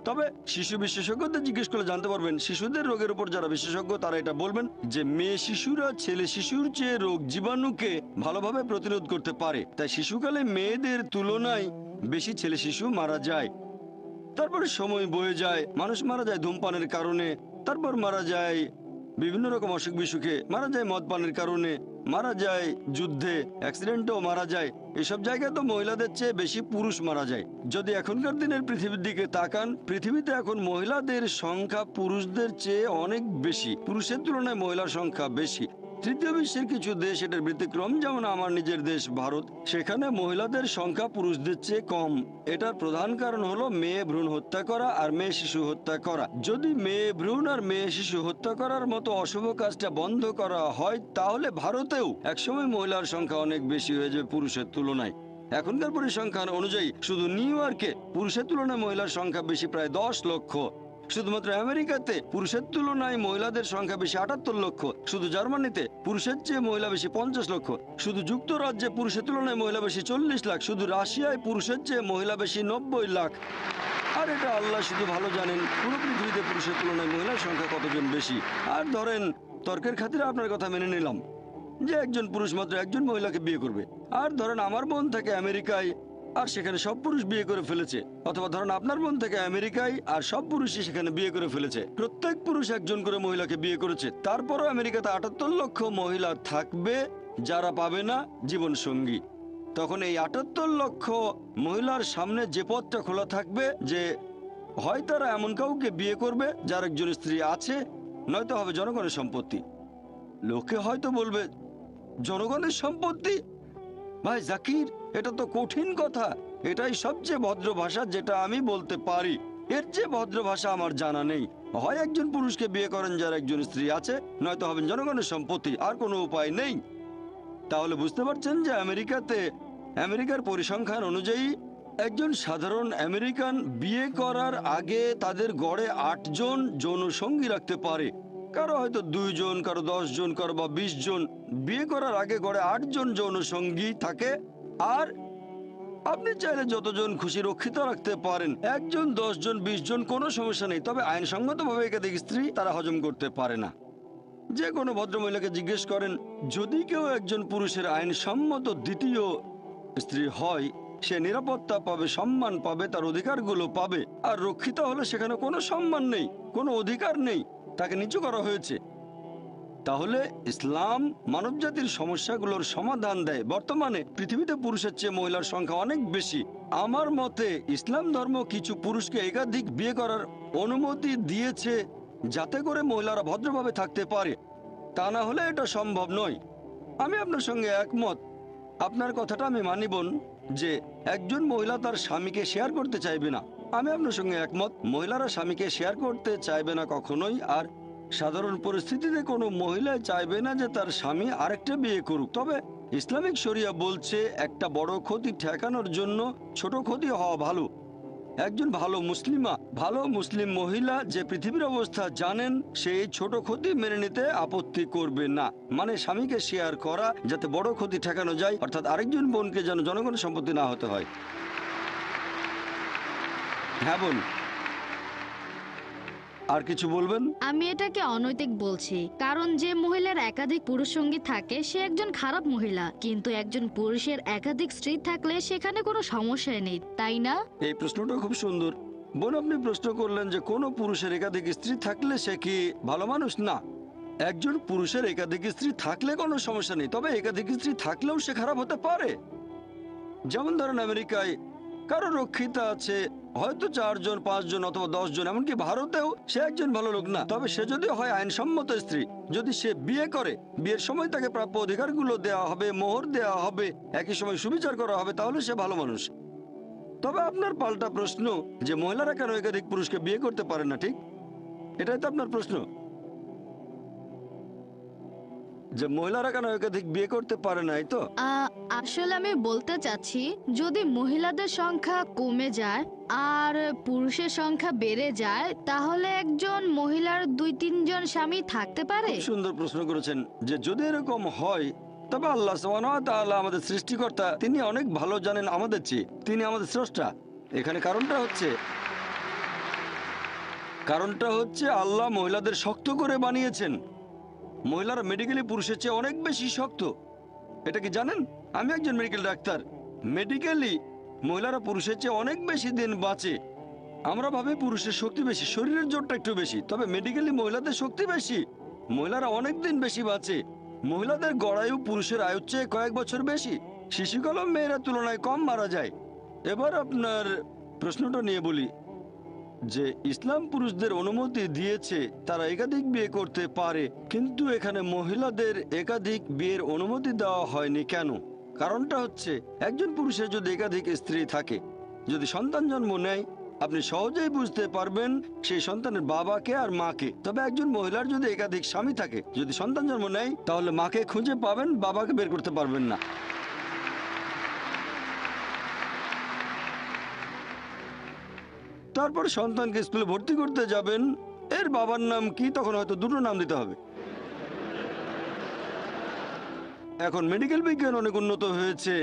C: তবে শিশু বিশেষজ্ঞদের জিজ্ঞেস করলে জানতে পারবেন, শিশুদের রোগের উপর যারা বিশেষজ্ঞ তারা এটা বলবেন যে মেয়ে শিশুরা ছেলে শিশুর চেয়ে রোগ জীবাণুকে ভালোভাবে প্রতিরোধ করতে পারে, তাই শিশুকালে মেয়েদের তুলনায় বেশি ছেলে শিশু মারা যায়। তারপরে সময় বয়ে যায়, মানুষ মারা যায় ধূমপানের কারণে, তারপর মারা যায় বিভিন্ন রকম অসুখ বিসুখে, মারা যায় মদ পানের কারণে, মারা যায় যুদ্ধে, অ্যাক্সিডেন্টেও মারা যায়। এসব জায়গায় তো মহিলাদের চেয়ে বেশি পুরুষ মারা যায়। যদি এখনকার দিনের পৃথিবীর দিকে তাকান, পৃথিবীতে এখন মহিলাদের সংখ্যা পুরুষদের চেয়ে অনেক বেশি, পুরুষের তুলনায় মহিলার সংখ্যা বেশি। তৃতীয় বিশ্বের কিছু দেশ এটার ব্যতিক্রম, যেমন আমার নিজের দেশ ভারত, সেখানে মহিলাদের সংখ্যা পুরুষদের চেয়ে কম। এটার প্রধান কারণ হলো মেয়ে ভ্রূণ হত্যা করা আর মেয়ে শিশু হত্যা করা। যদি মেয়ে ভ্রূণ আর মেয়ে শিশু হত্যা করার মতো অশুভ কাজটা বন্ধ করা হয় তাহলে ভারতেও একসময় মহিলার সংখ্যা অনেক বেশি হয়ে যাবে পুরুষের তুলনায়। এখনকার পরিসংখ্যান অনুযায়ী শুধু নিউ ইয়র্কে পুরুষের তুলনায় মহিলার সংখ্যা বেশি প্রায় 10 লক্ষ। শুধুমাত্র আমেরিকাতে পুরুষের তুলনায় মহিলাদের সংখ্যা বেশি 78 লক্ষ। শুধু জার্মানিতে পুরুষের চেয়ে মহিলা বেশি 50 লক্ষ। শুধু যুক্তরাজ্যে পুরুষের তুলনায় মহিলা বেশি 40 লাখ। শুধু রাশিয়ায় পুরুষের চেয়ে মহিলা বেশি 90 লাখ। আর এটা আল্লাহ শুধু ভালো জানেন পুরো পৃথিবীতে পুরুষের তুলনায় মহিলার সংখ্যা কতজন বেশি। আর ধরেন তর্কের খাতিরে আপনার কথা মেনে নিলাম যে একজন পুরুষ মাত্র একজন মহিলাকে বিয়ে করবে। আর ধরেন আমার বোন থাকে আমেরিকায় আর সেখানে সব পুরুষ বিয়ে করে ফেলেছে, অথবা ধরেন আপনার বোন থেকে আমেরিকায় আর সব পুরুষই সেখানে বিয়ে করে ফেলেছে। প্রত্যেক পুরুষ একজন করে মহিলাকে বিয়ে করেছে। তারপরও আমেরিকাতে 78 লক্ষ মহিলা থাকবে যারা পাবে না জীবন সঙ্গী। তখন এই 78 লক্ষ মহিলার সামনে যে পথটা খোলা থাকবে যে হয় তারা এমন কাউকে বিয়ে করবে যার একজন স্ত্রী আছে, নয়তো হবে জনগণের সম্পত্তি। লোকে হয়তো বলবে জনগণের সম্পত্তি? ভাই জাকির, এটা তো কঠিন কথা। এটাই সবচেয়ে ভদ্র ভাষা যেটা আমি বলতে পারি। এর চেয়ে ভদ্র ভাষা আমার জানা নেই। হয় একজন পুরুষকে বিয়ে করেন যার একজন স্ত্রী আছে, নয়তো হবেন জনগণের সম্পত্তি, আর কোনো উপায় নেই। তাহলে বুঝতে পারছেন যে আমেরিকার পরিসংখ্যান অনুযায়ী একজন সাধারণ আমেরিকান বিয়ে করার আগে তাদের গড়ে 8 জন যৌন সঙ্গী রাখতে পারে। কারো হয়তো 2 জন, কারো 10 জন, কারো বা 20 জন। বিয়ে করার আগে গড়ে 8 জন যৌন সঙ্গী থাকে। আর আপনি চাইলে যতজন খুশি রক্ষিত রাখতে পারেন, 1 জন, 10 জন, 20 জন, কোনো সমস্যা নেই। তবে আইনসঙ্গতভাবে একাধিক স্ত্রী তারা হজম করতে পারে না। যে কোনো ভদ্রমহিলাকে জিজ্ঞেস করেন, যদি কেউ একজন পুরুষের আইনসম্মত দ্বিতীয় স্ত্রী হয়, সে নিরাপত্তা পাবে, সম্মান পাবে, তার অধিকারগুলো পাবে। আর রক্ষিত হলে সেখানে কোনো সম্মান নেই, কোনো অধিকার নেই, তাকে নিচু করা হয়েছে। তাহলে ইসলাম মানবজাতির সমস্যাগুলোর সমাধান দেয়। বর্তমানে পৃথিবীতে পুরুষের চেয়ে মহিলার সংখ্যা অনেক বেশি। আমার মতে ইসলাম ধর্ম কিছু পুরুষকে একাধিক বিয়ে করার অনুমতি দিয়েছে যাতে করে মহিলারা ভদ্রভাবে থাকতে পারে, তা না হলে এটা সম্ভব নয়। আমি আপনার সঙ্গে একমত। আপনার কথাটা আমি মানি বোন, যে একজন মহিলা তার স্বামীকে শেয়ার করতে চাইবে না। আমি আপনার সঙ্গে একমত, মহিলারা স্বামীকে শেয়ার করতে চাইবে না কখনোই। আর সাধারণ পরিস্থিতিতে কোনো মহিলা চাইবে না যে তার স্বামী আরেকটা বিয়ে করুক। তবে ইসলামিক শরিয়া বলছে একটা বড় ক্ষতি ঠেকানোর জন্য ছোট ক্ষতি হওয়া ভালো। একজন ভালো মুসলিম মহিলা যে পৃথিবীর অবস্থা জানেন, সেই ছোট ক্ষতি মেনে নিতে আপত্তি করবে না। মানে স্বামীকে শেয়ার করা, যাতে বড় ক্ষতি ঠেকানো যায়, অর্থাৎ আরেকজন বোনকে যেন জনগণের সম্পত্তি না হতে হয়। হ্যাঁ বোন, আর কিছু বলবেন?
E: আমি এটাকে অনৈতিক বলছি, কারণ যে মহিলার একাধিক পুরুষ সঙ্গী থাকে সে একজন খারাপ মহিলা, কিন্তু একজন পুরুষের একাধিক স্ত্রী থাকলে সেখানে কোনো সমস্যাই নেই, তাই না?
C: এই প্রশ্নটা খুব সুন্দর বোন। আপনি প্রশ্ন করলেন যে কোনো পুরুষের একাধিক স্ত্রী থাকলে সে কি ভালো মানুষ? না, একজন পুরুষের একাধিক স্ত্রী থাকলে কোনো সমস্যা নেই, তবে একাধিক স্ত্রী থাকলেও সে খারাপ হতে পারে। যেমন ধরেন আমেরিকায় কারো রক্ষিতা আছে, হয়তো 4 জন 5 জন অথবা 10 জন, এমনকি ভারতেও সে একজন ভালো লোক না। তবে সে যদি হয় আইনসম্মত স্ত্রী, যদি সে বিয়ে করে, বিয়ের সময় তাকে প্রাপ্য অধিকারগুলো দেওয়া হবে, মোহর দেওয়া হবে, একই সময় সুবিচার করা হবে, তাহলে সে ভালো মানুষ। তবে আপনার পাল্টা প্রশ্ন যে মহিলারা কেন একাধিক পুরুষকে বিয়ে করতে পারে না, ঠিক এটাই তো আপনার প্রশ্ন, যে মহিলারা কেন একাধিক বিয়ে করতে পারে না, এই তো?
E: আসলে আমি বলতে চাচ্ছি, যদি মহিলাদের সংখ্যা কমে যায় আর পুরুষের সংখ্যা বেড়ে যায়, তাহলে একজন মহিলার 2-3 জন স্বামী থাকতে পারে।
C: খুব সুন্দর প্রশ্ন করেছেন যে যদি এরকম হয়, তবে আল্লাহ সুবহানাহু ওয়া তাআলা আমাদের সৃষ্টিকর্তা, তিনি অনেক ভালো জানেন আমাদের চেয়ে, তিনি আমাদের স্রষ্টা। এখানে কারণটা হচ্ছে আল্লাহ মহিলাদের শক্ত করে বানিয়েছেন। মহিলারা মেডিকেলি পুরুষের চেয়ে অনেক বেশি শক্ত। এটা কি জানেন? আমি একজন মেডিকেল ডাক্তার। মেডিকেলি মহিলারা পুরুষের চেয়ে অনেক বেশি দিন বাঁচে। আমরা ভাবি পুরুষের শক্তি বেশি, শরীরের জোরটা একটু বেশি, তবে মেডিকেলি মহিলাদের শক্তি বেশি। মহিলারা অনেক দিন বেশি বাঁচে। মহিলাদের গড়ায়ু পুরুষের আয়ুর চেয়ে কয়েক বছর বেশি। শিশুকালে মেয়েরা তুলনায় কম মারা যায়। এবার আপনার প্রশ্নটা নিয়ে বলি যে ইসলাম পুরুষদের অনুমতি দিয়েছে তারা একাধিক বিয়ে করতে পারে, কিন্তু এখানে মহিলাদের একাধিক বিয়ের অনুমতি দেওয়া হয়নি কেন? কারণটা হচ্ছে একজন পুরুষের যদি একাধিক স্ত্রী থাকে, যদি সন্তান জন্ম নেয়, আপনি সহজেই বুঝতে পারবেন সেই সন্তানের বাবাকে আর মাকে। তবে একজন মহিলার যদি একাধিক স্বামী থাকে, যদি সন্তান জন্ম নেয়, তাহলে মাকে খুঁজে পাবেন, বাবাকে বের করতে পারবেন না। তারপর সন্তানকে স্কুলে ভর্তি করতে যাবেন, এর বাবার নাম কি, তখন হয়তো দুটো নাম দিতে হবে। এখন মেডিকেল বিজ্ঞান অনেক উন্নত হয়েছে,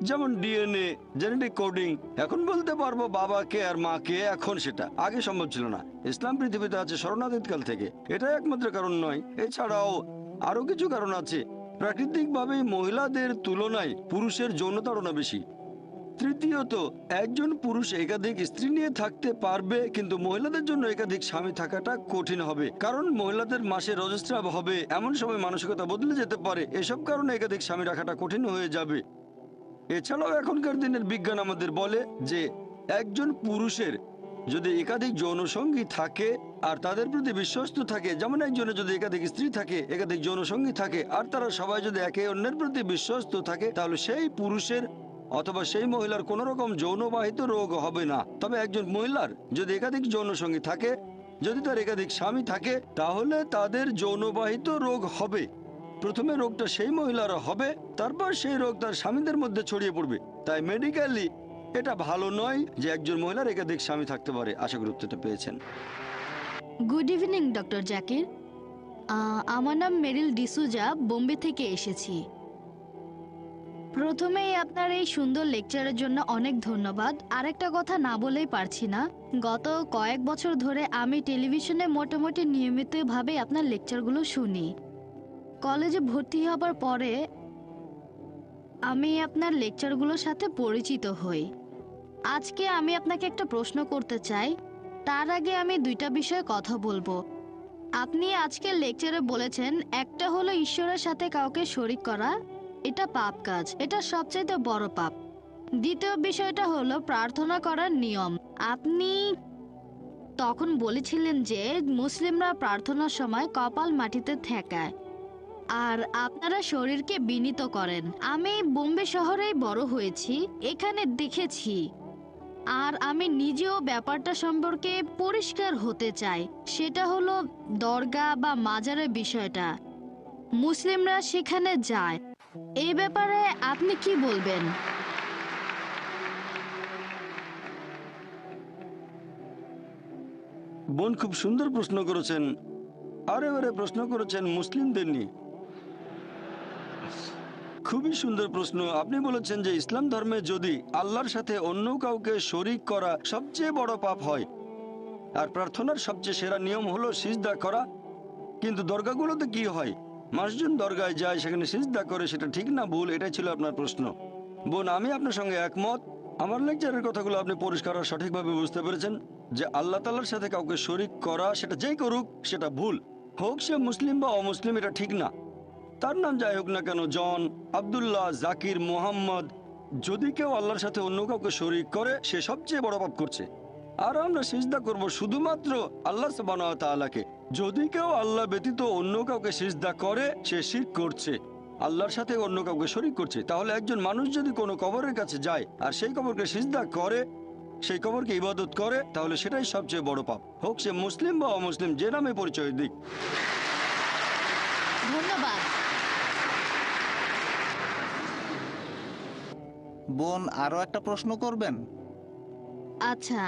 C: যেমন ডিএনএ, জেনেটিক কোডিং। এখন বলতে পারবো বাবাকে আর মাকে, এখন সেটা আগে সম্ভব ছিল না। ইসলাম পৃথিবীতে আছে শরণাতীতকাল থেকে, এটাই একমাত্র কারণ নয়, এছাড়াও আরো কিছু কারণ আছে। প্রাকৃতিকভাবে মহিলাদের তুলনায় পুরুষের যৌন তাড়না বেশি। তৃতীয়ত, একজন পুরুষ একাধিক স্ত্রী নিয়ে থাকতে পারবে, কিন্তু মহিলাদের জন্য একাধিক স্বামী থাকাটা কঠিন হবে, কারণ মহিলাদের মাসে রজস্রাব হবে, এমন সময় মানসিকতা বদলে যেতে পারে। এসব কারণে একাধিক স্বামী রাখাটা কঠিন হয়ে যাবে। এছাড়াও এখনকার দিনের বিজ্ঞান আমাদের বলে যে একজন পুরুষের যদি একাধিক যৌনসঙ্গী থাকে আর তাদের প্রতি বিশ্বস্ত থাকে, যেমন একজনের যদি একাধিক স্ত্রী থাকে, একাধিক যৌনসঙ্গী থাকে, আর তারা সবাই যদি একে অন্যের প্রতি বিশ্বস্ত থাকে, তাহলে সেই পুরুষের অথবা সেই মহিলার কোনো রকম যৌনবাহিত রোগ হবে না। তবে একজন মহিলার যদি একাধিক যৌনসঙ্গী থাকে, যদি তার একাধিক স্বামী থাকে, তাহলে তাদের যৌনবাহিত রোগ হবে। প্রথমে রোগটা সেই মহিলার হবে, তারপর সেই রোগ তার স্বামীদের মধ্যে ছড়িয়ে পড়বে। তাই মেডিকেলি এটা ভালো নয় যে একজন মহিলার একাধিক স্বামী থাকতে পারে। আশা করি উত্তরটা পেয়েছেন।
E: Good evening doctor Zakir. আমার নাম মেরিল ডিসুজা, বোম্বে থেকে এসেছি। প্রথমেই আপনার এই সুন্দর লেকচারের জন্য অনেক ধন্যবাদ। আরেকটা কথা না বলেই পারছি না, গত কয়েক বছর ধরে আমি টেলিভিশনে মোটামুটি নিয়মিতভাবে আপনার লেকচারগুলো শুনি। কলেজে ভর্তি হবার পরে আমি আপনার লেকচারগুলোর সাথে পরিচিত হই। আজকে আমি আপনাকে একটা প্রশ্ন করতে চাই, তার আগে আমি 2টা বিষয়ে কথা বলবো। আপনি আজকের লেকচারে বলেছেন, একটা হলো ঈশ্বরের সাথে কাউকে শরিক করা, এটা পাপ কাজ, এটা সবচাইতে বড় পাপ। দ্বিতীয় বিষয়টা হলো প্রার্থনা করার নিয়ম। আপনি তখন বলেছিলেন যে মুসলিমরা প্রার্থনার সময় কপাল মাটিতে ঠেকায় আর আপনারা শরীরকে বিনীত করেন। আমি বোম্বে শহরেই বড় হয়েছি, এখানে দেখেছি, আর আমি নিজেও ব্যাপারটা সম্পর্কে পরিষ্কার হতে চাই। সেটা হলো দরগা বা মাজারের বিষয়টা। মুসলিমরা সেখানে যায়, এই ব্যাপারে আপনি কি বলবেন?
C: বোন খুব সুন্দর প্রশ্ন করেছেন। আরে প্রশ্ন করেছেন মুসলিমদের নিয়ে। খুবই সুন্দর প্রশ্ন। আপনি বলেছেন যে ইসলাম ধর্মে যদি আল্লাহর সাথে অন্য কাউকে শরিক করা সবচেয়ে বড় পাপ হয়, আর প্রার্থনার সবচেয়ে সেরা নিয়ম হলো সিজদা করা, কিন্তু দরগাগুলোতে কি হয়? মানুষজন দরগায় যায়, সেখানে সিজদা করে, সেটা ঠিক না ভুল? এটাই ছিল আপনার প্রশ্ন। বোন, আমি আপনার সঙ্গে একমত। আমার লেকচারের কথাগুলো আপনি পরিষ্কার আর সঠিকভাবে বুঝতে পেরেছেন যে আল্লাহ তাআলার সাথে কাউকে শরিক করা, সেটা যেই করুক, সেটা ভুল। হোক সে মুসলিম বা অমুসলিম, এটা ঠিক না। তার নাম যাই হোক না কেন, জন, আব্দুল্লাহ, জাকির, মোহাম্মদ, যদি কেউ আল্লাহর সাথে অন্য কাউকে শরিক করে, সে সবচেয়ে বড় পাপ করছে। আর আমরা সিজদা করব শুধুমাত্র আল্লাহ সুবহানাহু ওয়া তাআলাকে। যদি কেউ আল্লাহ ব্যতীত অন্য কাউকে সিজদা করে, সে শিরক করছে, আল্লাহর সাথে অন্য কাউকে শরিক করছে। তাহলে একজন মানুষ যদি কোনো কবরের কাছে যায় আর সেই কবরকে সিজদা করে, সেই কবরকে ইবাদত করে, তাহলে সেটাই সবচেয়ে বড় পাপ, হোক সে মুসলিম বা অমুসলিম, যে নামে পরিচয় দিক।
E: ধন্যবাদ।
A: বোন, আরো একটা প্রশ্ন করবেন?
E: আচ্ছা,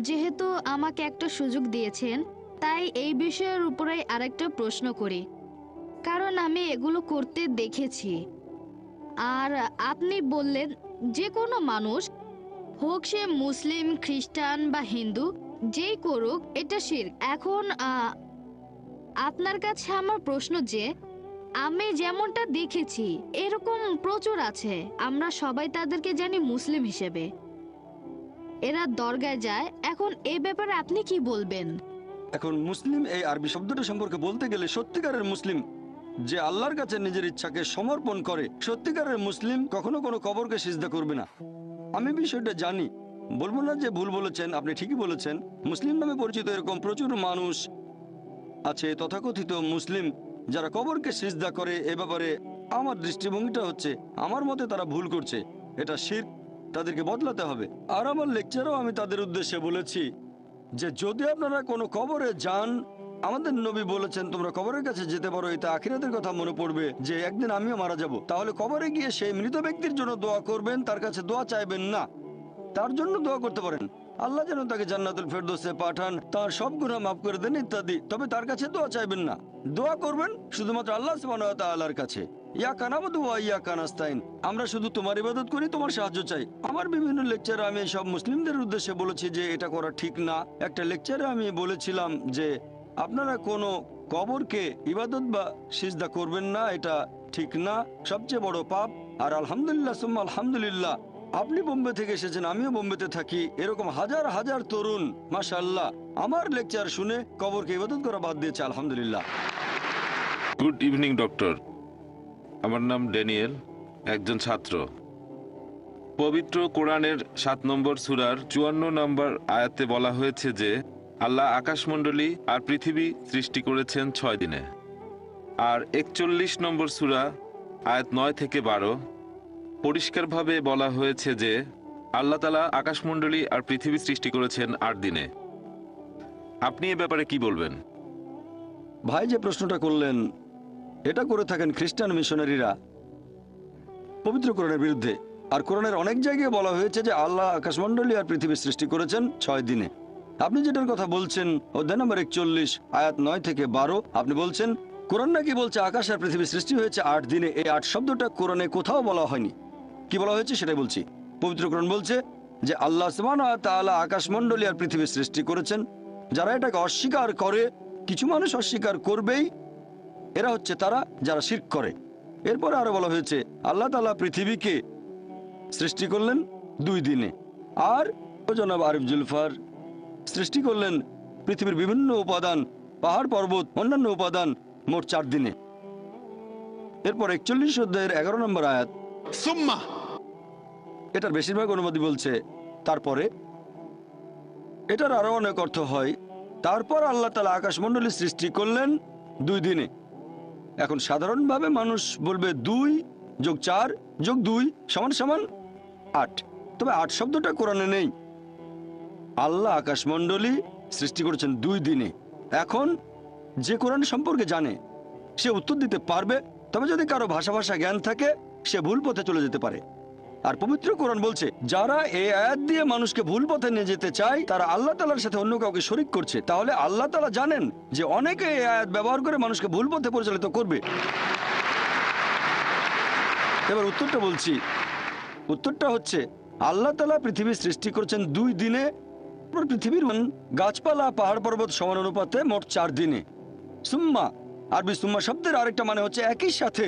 E: যেহেতু আমাকে একটা সুযোগ দিয়েছেন, তাই এই বিষয়ের উপরে আরেকটা প্রশ্ন করি, কারণ আমি এগুলো করতে দেখেছি। আর আপনি বললেন যে কোনো মানুষ, হোক সে মুসলিম, খ্রিস্টান বা হিন্দু, যেই করুক, এটা শিরক। এখন আপনার কাছে আমার প্রশ্ন যে, আমি যেমনটা দেখেছি এরকম প্রচুর আছে, আমরা সবাই তাদেরকে জানি মুসলিম হিসেবে, এরা দরগায় যায়। এখন এই ব্যাপারে আপনি কি বলবেন?
C: এখন মুসলিম এই আরবি শব্দটা সম্পর্কে বলতে গেলে, সত্যিকারের মুসলিম যে আল্লাহর কাছে নিজের ইচ্ছাকে সমর্পণ করে, সত্যিকারের মুসলিম কখনো কোনো কবরকে সিজদা করবে না। আমি বিষয়টা জানি, বলবো না যে ভুল বলেছেন, আপনি ঠিকই বলেছেন। মুসলিম নামে পরিচিত এরকম প্রচুর মানুষ আছে, তথাকথিত মুসলিম, যারা কবরকে সিজদা করে। এ ব্যাপারে আমার দৃষ্টিভঙ্গিটা হচ্ছে, আমার মতে তারা ভুল করছে, এটা শিরক, তাদেরকে বদলাতে হবে। আর আমার লেকচারেও আমি তাদের উদ্দেশ্যে বলেছি যে যদি আপনারা কোনো কবরে যান, আমাদের নবী বলেছেন তোমরা কবরের কাছে যেতে পারো, এতে আখিরাতের কথা মনে পড়বে যে একদিন আমিও মারা যাব। তাহলে কবরে গিয়ে সেই মৃত ব্যক্তির জন্য দোয়া করবেন, তার কাছে দোয়া চাইবেন না। তার জন্য দোয়া করতে পারেন, আল্লাহ যেন তাকে জান্নাতুল ফেরদৌসে পাঠান, তার সব গুনাহ মাফ করে দেন ইত্যাদি। তবে তার কাছে দোয়া চাইবেন না, দোয়া করবেন শুধুমাত্র আল্লাহ সুবহানাহু ওয়া তাআলার কাছে। ইয়াকা নাবুদু ওয়া ইয়াকা নাস্তাইন, আমরা শুধু তোমার ইবাদত করি, তোমার সাহায্য চাই। আমার বিভিন্ন লেকচারে আমি সব মুসলিমদের উদ্দেশ্যে বলেছি যে এটা করা ঠিক না। একটা লেকচারে আমি বলেছিলাম যে আপনারা কোনো কবরকে ইবাদত বা সিজদা করবেন না, এটা ঠিক না, সবচেয়ে বড় পাপ। আর আলহামদুলিল্লাহ সুম্মা আলহামদুলিল্লাহ, আপনি বোম্বে থেকে এসেছেন, আমিও বোম্বেতে থাকি, এরকম হাজার হাজার তরুণ মাশাআল্লাহ আমার লেকচার শুনে কবরকে ইবাদত করা বাদ দিয়েছে, আলহামদুলিল্লাহ।
B: গুড ইভিনিং ডক্টর, আমার নাম ড্যানিয়েল, একজন ছাত্র। পবিত্র কোরআনের 7 নম্বর সূরার 54 নম্বর আয়াতে বলা হয়েছে যে আল্লাহ আকাশমণ্ডলী আর পৃথিবী সৃষ্টি করেছেন 6 দিনে। আর 41 নম্বর সূরা আয়াত 9 থেকে 12 পরিষ্কারভাবে বলা হয়েছে যে আল্লাহ তাআলা আকাশমণ্ডলী আর পৃথিবী সৃষ্টি করেছেন 8 দিনে। আপনি এ ব্যাপারে কি বলবেন?
C: ভাই যে প্রশ্নটা করলেন, এটা করে থাকেন খ্রিস্টান মিশনারিরা পবিত্র কোরআনের বিরুদ্ধে। আর কোরআনের অনেক জায়গায় বলা হয়েছে যে আল্লাহ আকাশমণ্ডলী আর পৃথিবী সৃষ্টি করেছেন 6 দিনে। আপনি যেটার কথা বলছেন অধ্যায় নম্বর 41 আয়াত 9 থেকে 12, আপনি বলছেন কোরআন নাকি বলছে আকাশ আর পৃথিবী সৃষ্টি হয়েছে 8 দিনে। এই 8 শব্দটা কোরআনে কোথাও বলা হয়নি। কি বলা হয়েছে সেটাই বলছি। পবিত্র কোরআন বলছে যে আল্লাহ সুবহানাহু ওয়া তাআলা আকাশমণ্ডলী আর পৃথিবী সৃষ্টি করেছেন। যারা এটাকে অস্বীকার করে, কিছু মানুষ অস্বীকার করবেই, এরা হচ্ছে তারা যারা শিরক করে। এরপরে আরো বলা হয়েছে আল্লাহ তাআলা পৃথিবীকে সৃষ্টি করলেন 2 দিনে, আর জনাব আরিফ জুলফার সৃষ্টি করলেন পৃথিবীর বিভিন্ন উপাদান, পাহাড় পর্বত, অন্যান্য উপাদান, মোট 4 দিনে। এরপর 41 অধ্যায়ের 11 নম্বর আয়াত,
D: ثم
C: এটার বেশিরভাগ অনুবাদী বলছে তারপরে। এটার আরো অনেক অর্থ হয় তারপর আল্লাহ তাআলা আকাশমণ্ডলী সৃষ্টি করলেন 2 দিনে। এখন সাধারণভাবে মানুষ বলবে 2 যোগ 4 যোগ 2 সমান সমান 8, তবে 8 শব্দটা কোরআনে নেই। আল্লাহ আকাশমণ্ডলী সৃষ্টি করেছেন 2 দিনে। এখন যে কোরআন সম্পর্কে জানে সে উত্তর দিতে পারবে, তবে যদি কারো ভাষা জ্ঞান থাকে সে ভুল পথে চলে যেতে পারে। আর পবিত্র কোরআন বলছে যারা এই আয়াত দিয়ে মানুষকে ভুল পথে নিয়ে যেতে চায় তারা আল্লাহ তাআলার সাথে অন্য কাউকে শরীক করছে। তাহলে আল্লাহ তাআলা জানেন যে অনেকে এই আয়াত ব্যবহার করে মানুষকে ভুল পথে পরিচালিত করবে। এবার উত্তরটা বলছি। উত্তরটা হচ্ছে আল্লাহ তাআলা পৃথিবী সৃষ্টি করেছেন 2 দিনে। পৃথিবীর গাছপালা পাহাড় পর্বত সমান অনুপাতে মোট 4 দিনে। সুম্মা, আরবি সুম্মা শব্দের আরেকটা মানে হচ্ছে একই সাথে।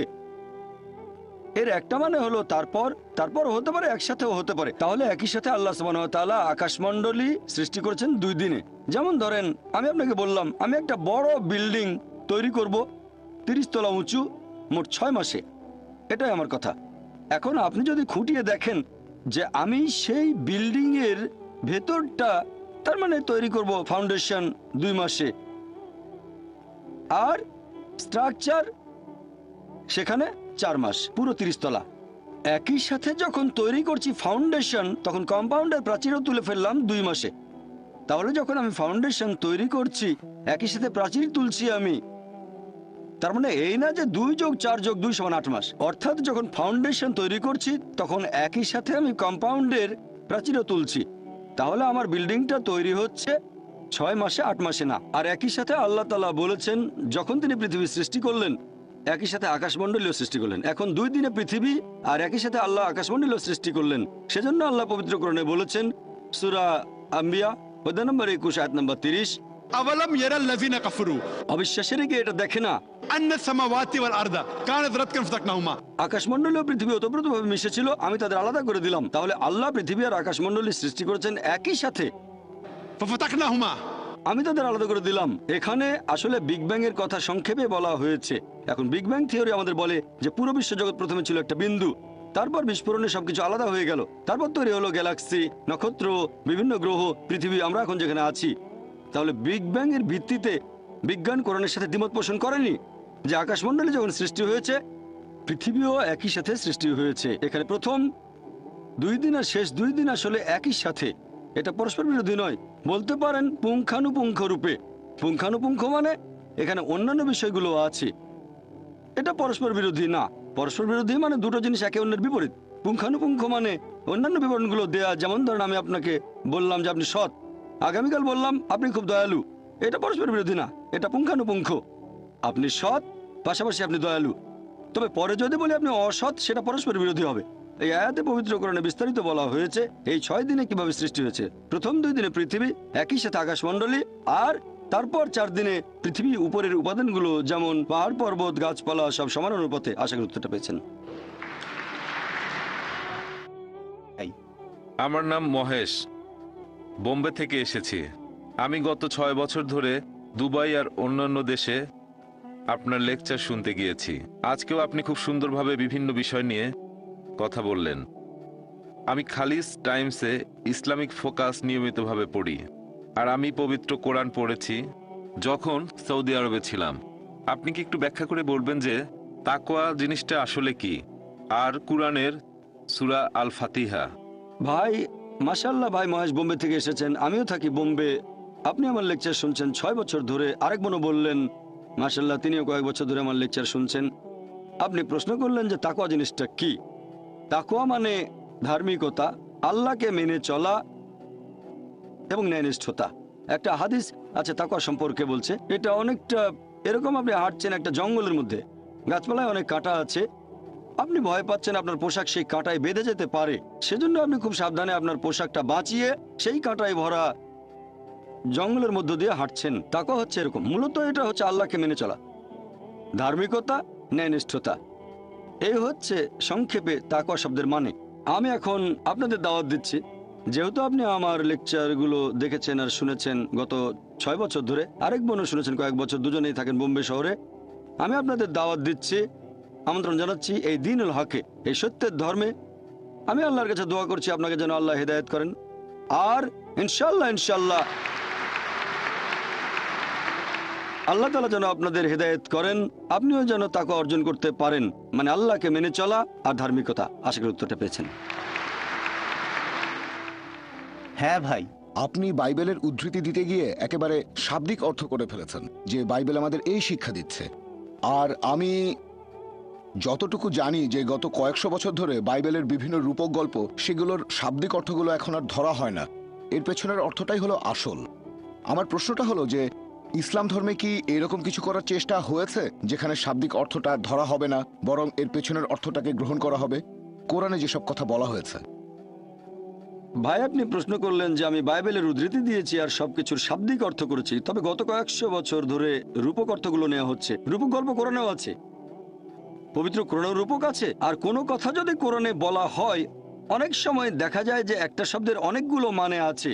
C: এর একটা মানে হলো তারপর হতে পারে, একসাথেও হতে পারে। তাহলে একই সাথে আল্লাহ সুবহানাহু ওয়া তাআলা আকাশমণ্ডলী সৃষ্টি করেছেন 2 দিনে। যেমন ধরেন আমি আপনাকে বললাম আমি একটা বড় বিল্ডিং তৈরি করব 30 তলা উঁচু মোট 6 মাসে। এটাই আমার কথা। এখন আপনি যদি খুঁটিয়ে দেখেন যে আমি সেই বিল্ডিং এর ভেতরটা তার মানে তৈরি করব ফাউন্ডেশন 2 মাসে, আর স্ট্রাকচার সেখানে 4 মাস, পুরো 30 তলা। একই সাথে যখন তৈরি করছি ফাউন্ডেশন তখন কম্পাউন্ডের প্রাচীরও তুলে ফেললাম 2 মাসে। তাহলে যখন আমি ফাউন্ডেশন তৈরি করছি একই সাথে প্রাচীর তুলছি আমি, তার মানে এই না যে 2 যোগ 4 যোগ 2 সমান 8 মাস। অর্থাৎ যখন ফাউন্ডেশন তৈরি করছি তখন একই সাথে আমি কম্পাউন্ডের প্রাচীরও তুলছি। তাহলে আমার বিল্ডিংটা তৈরি হচ্ছে 6 মাসে, 8 মাসে না। আর একই সাথে আল্লাহ তাআলা বলেছেন যখন তিনি পৃথিবী সৃষ্টি করলেন একই সাথে আকাশমণ্ডলীও সৃষ্টি করলেন। এখন 2 দিনে পৃথিবী আর একই সাথে আল্লাহ আকাশমণ্ডলীও সৃষ্টি করলেন। সেজন্য আল্লাহ পবিত্র কোরআনে বলেছেন সূরা আম্বিয়া অধ্যায় নম্বর 21 আয়াত নম্বর 30,
D: أولم يرى الذين كفروا
C: অবিশ্বাসের কি এটা দেখে না
D: أن السماوات والأرض كانت رتقا ففتقناهما।
C: আকাশমণ্ডলী ও পৃথিবী ওতপ্রোতভাবে মিশেছিল, আমি তাদের আলাদা করে দিলাম। তাহলে আল্লাহ পৃথিবী আর আকাশমণ্ডলী সৃষ্টি করেছেন একই সাথে,
D: ففتقناهما।
C: আমি তাদের আলাদা করে দিলাম। এখানে আসলে বিগ ব্যাং এর কথা সংক্ষেপে বলা হয়েছে। এখন বিগ ব্যাং থিওরি আমাদের বলে যে পুরো বিশ্বজগৎ প্রথমে ছিল একটা বিন্দু, তারপর বিস্ফোরণে সবকিছু আলাদা হয়ে গেল, তারপর তৈরি হলো গ্যালাক্সি, নক্ষত্র, বিভিন্ন গ্রহ, পৃথিবী, আমরা এখন যেখানে আছি। তাহলে বিগ ব্যাং এর ভিত্তিতে বিজ্ঞান কোরআনের সাথে দ্বিমত পোষণ করেনি যে আকাশমণ্ডলী যখন সৃষ্টি হয়েছে পৃথিবীও একই সাথে সৃষ্টি হয়েছে। এখানে প্রথম 2 দিন আর শেষ 2 দিন আসলে একই সাথে, এটা পরস্পর বিরোধী নয়। বলতে পারেন পুঙ্খানুপুঙ্খ রূপে। পুঙ্খানুপুঙ্খ মানে এখানে অন্যান্য বিষয়গুলো আছে, এটা পরস্পর বিরোধী না। পরস্পর বিরোধী মানে দুটো জিনিস একে অন্যের বিপরীত। পুঙ্খানুপুঙ্খ মানে অন্যান্য বিবরণগুলো দেয়া। যেমন ধরেন আমি আপনাকে বললাম যে আপনি সৎ, আগামীকাল বললাম আপনি খুব দয়ালু, এটা পরস্পর বিরোধী না, এটা পুঙ্খানুপুঙ্খ। আপনি সৎ পাশাপাশি আপনি দয়ালু। তবে পরে যদি বলি আপনি অসৎ সেটা পরস্পর বিরোধী হবে। এই আয়াতে পবিত্র কোরআনে বিস্তারিত বলা হয়েছে এই 6 দিনে কিভাবে সৃষ্টি হয়েছে। প্রথম 2 দিনে পৃথিবী, একই সাথে আকাশমণ্ডলী, আর তারপর 4 দিনে পৃথিবী উপরের উপাদানগুলো যেমন পাহাড় পর্বত গাছপালা সব সমান অনুপাতে। আশা করি উত্তরটা পেয়েছেন।
B: আমার নাম মহেশ, বোম্বে থেকে এসেছি। আমি গত 6 বছর ধরে দুবাই আর অন্যান্য দেশে আপনার লেকচার শুনতে গিয়েছি। আজকেও আপনি খুব সুন্দরভাবে বিভিন্ন বিষয় নিয়ে কথা বললেন। আমি খালিস টাইমসে ইসলামিক ফোকাস নিয়মিতভাবে পড়ি, আর আমি পবিত্র কোরআন পড়েছি যখন সৌদি আরবে ছিলাম। আপনি কি একটু ব্যাখ্যা করে বলবেন যে তাকওয়া জিনিসটা আসলে কি, আর কোরআনের সূরা আল ফাতিহা?
C: ভাই মাশাআল্লাহ, ভাই মহেশ বোম্বে থেকে এসেছেন, আমিও থাকি বোম্বে। আপনি আমার লেকচার শুনছেন 6 বছর ধরে। আরেক বোনও বললেন মাশাআল্লাহ তিনিও কয়েক বছর ধরে আমার লেকচার শুনছেন। আপনি প্রশ্ন করলেন যে তাকওয়া জিনিসটা কি। তাকওয়া মানে ধার্মিকতা, আল্লাহকে মেনে চলা এবং ন্যায়নিষ্ঠতা। একটা হাদিস আছে তাকওয়া সম্পর্কে বলছে, এটা অনেকটা এরকম আপনি হাঁটছেন একটা জঙ্গলের মধ্যে, গাছপালায় অনেক কাঁটা আছে, আপনি ভয় পাচ্ছেন আপনার পোশাক সেই কাঁটায় বেঁধে যেতে পারে, সেজন্য আপনি খুব সাবধানে আপনার পোশাকটা বাঁচিয়ে সেই কাঁটায় ভরা জঙ্গলের মধ্য দিয়ে হাঁটছেন। তাকওয়া হচ্ছে এরকম। মূলত এটা হচ্ছে আল্লাহকে মেনে চলা, ধার্মিকতা, ন্যায়নিষ্ঠতা। এই হচ্ছে সংক্ষেপে তাকওয়া শব্দের মানে। আমি এখন আপনাদের দাওয়াত দিচ্ছি, যেহেতু আপনি আমার লেকচারগুলো দেখেছেন আর শুনেছেন গত 6 বছর ধরে, আরেক বোনও শুনেছেন কয়েক বছর, দুজনেই থাকেন বোম্বে শহরে। আমি আপনাদের দাওয়াত দিচ্ছি, আমন্ত্রণ জানাচ্ছি এই দ্বীনুল হকে, এই সত্যের ধর্মে। আমি আল্লাহর কাছে দোয়া করছি আপনাকে যেন আল্লাহ হিদায়াত করেন, আর ইনশাল্লাহ ইনশাল্লাহ আল্লাহ তাআলা যেন আপনাদের হেদায়েত করেন, আপনিও যেন তাকওয়া অর্জন করতে পারেন, মানে আল্লাহকে মেনে চলা আর ধার্মিকতা। আশা করি উত্তরটা পেয়েছেন।
A: হ্যাঁ ভাই,
F: আপনি বাইবেলের উদ্ধৃতি দিতে গিয়ে একেবারে শাব্দিক অর্থ করে ফেলেছেন যে বাইবেল আমাদের এই শিক্ষা দিচ্ছে। আর আমি যতটুকু জানি যে গত কয়েকশো বছর ধরে বাইবেলের বিভিন্ন রূপক গল্প সেগুলোর শাব্দিক অর্থগুলো এখন আর ধরা হয় না। এর পেছনের অর্থটাই হলো আসল। আমার প্রশ্নটা হলো যে ইসলাম ধর্মে কি এরকম কিছু করার চেষ্টা হয়েছে যেখানে শাব্দিক অর্থটা ধরা হবে না, বরং এর পেছনের অর্থটাকে গ্রহণ করা হবে? কোরআনে যেসব কথা বলা হয়েছে।
C: ভাই, আপনি প্রশ্ন করলেন যে আমি বাইবেলের উদ্ধৃতি দিয়েছি আর সবকিছুর শাব্দিক অর্থ করেছি, তবে গত কয়েকশো বছর ধরে রূপক অর্থগুলো নেওয়া হচ্ছে। রূপক গল্প কোরআনেও আছে, পবিত্র কোরআনেও রূপক আছে। আর কোনো কথা যদি কোরআনে বলা হয়, অনেক সময় দেখা যায় যে একটা শব্দের অনেকগুলো মানে আছে।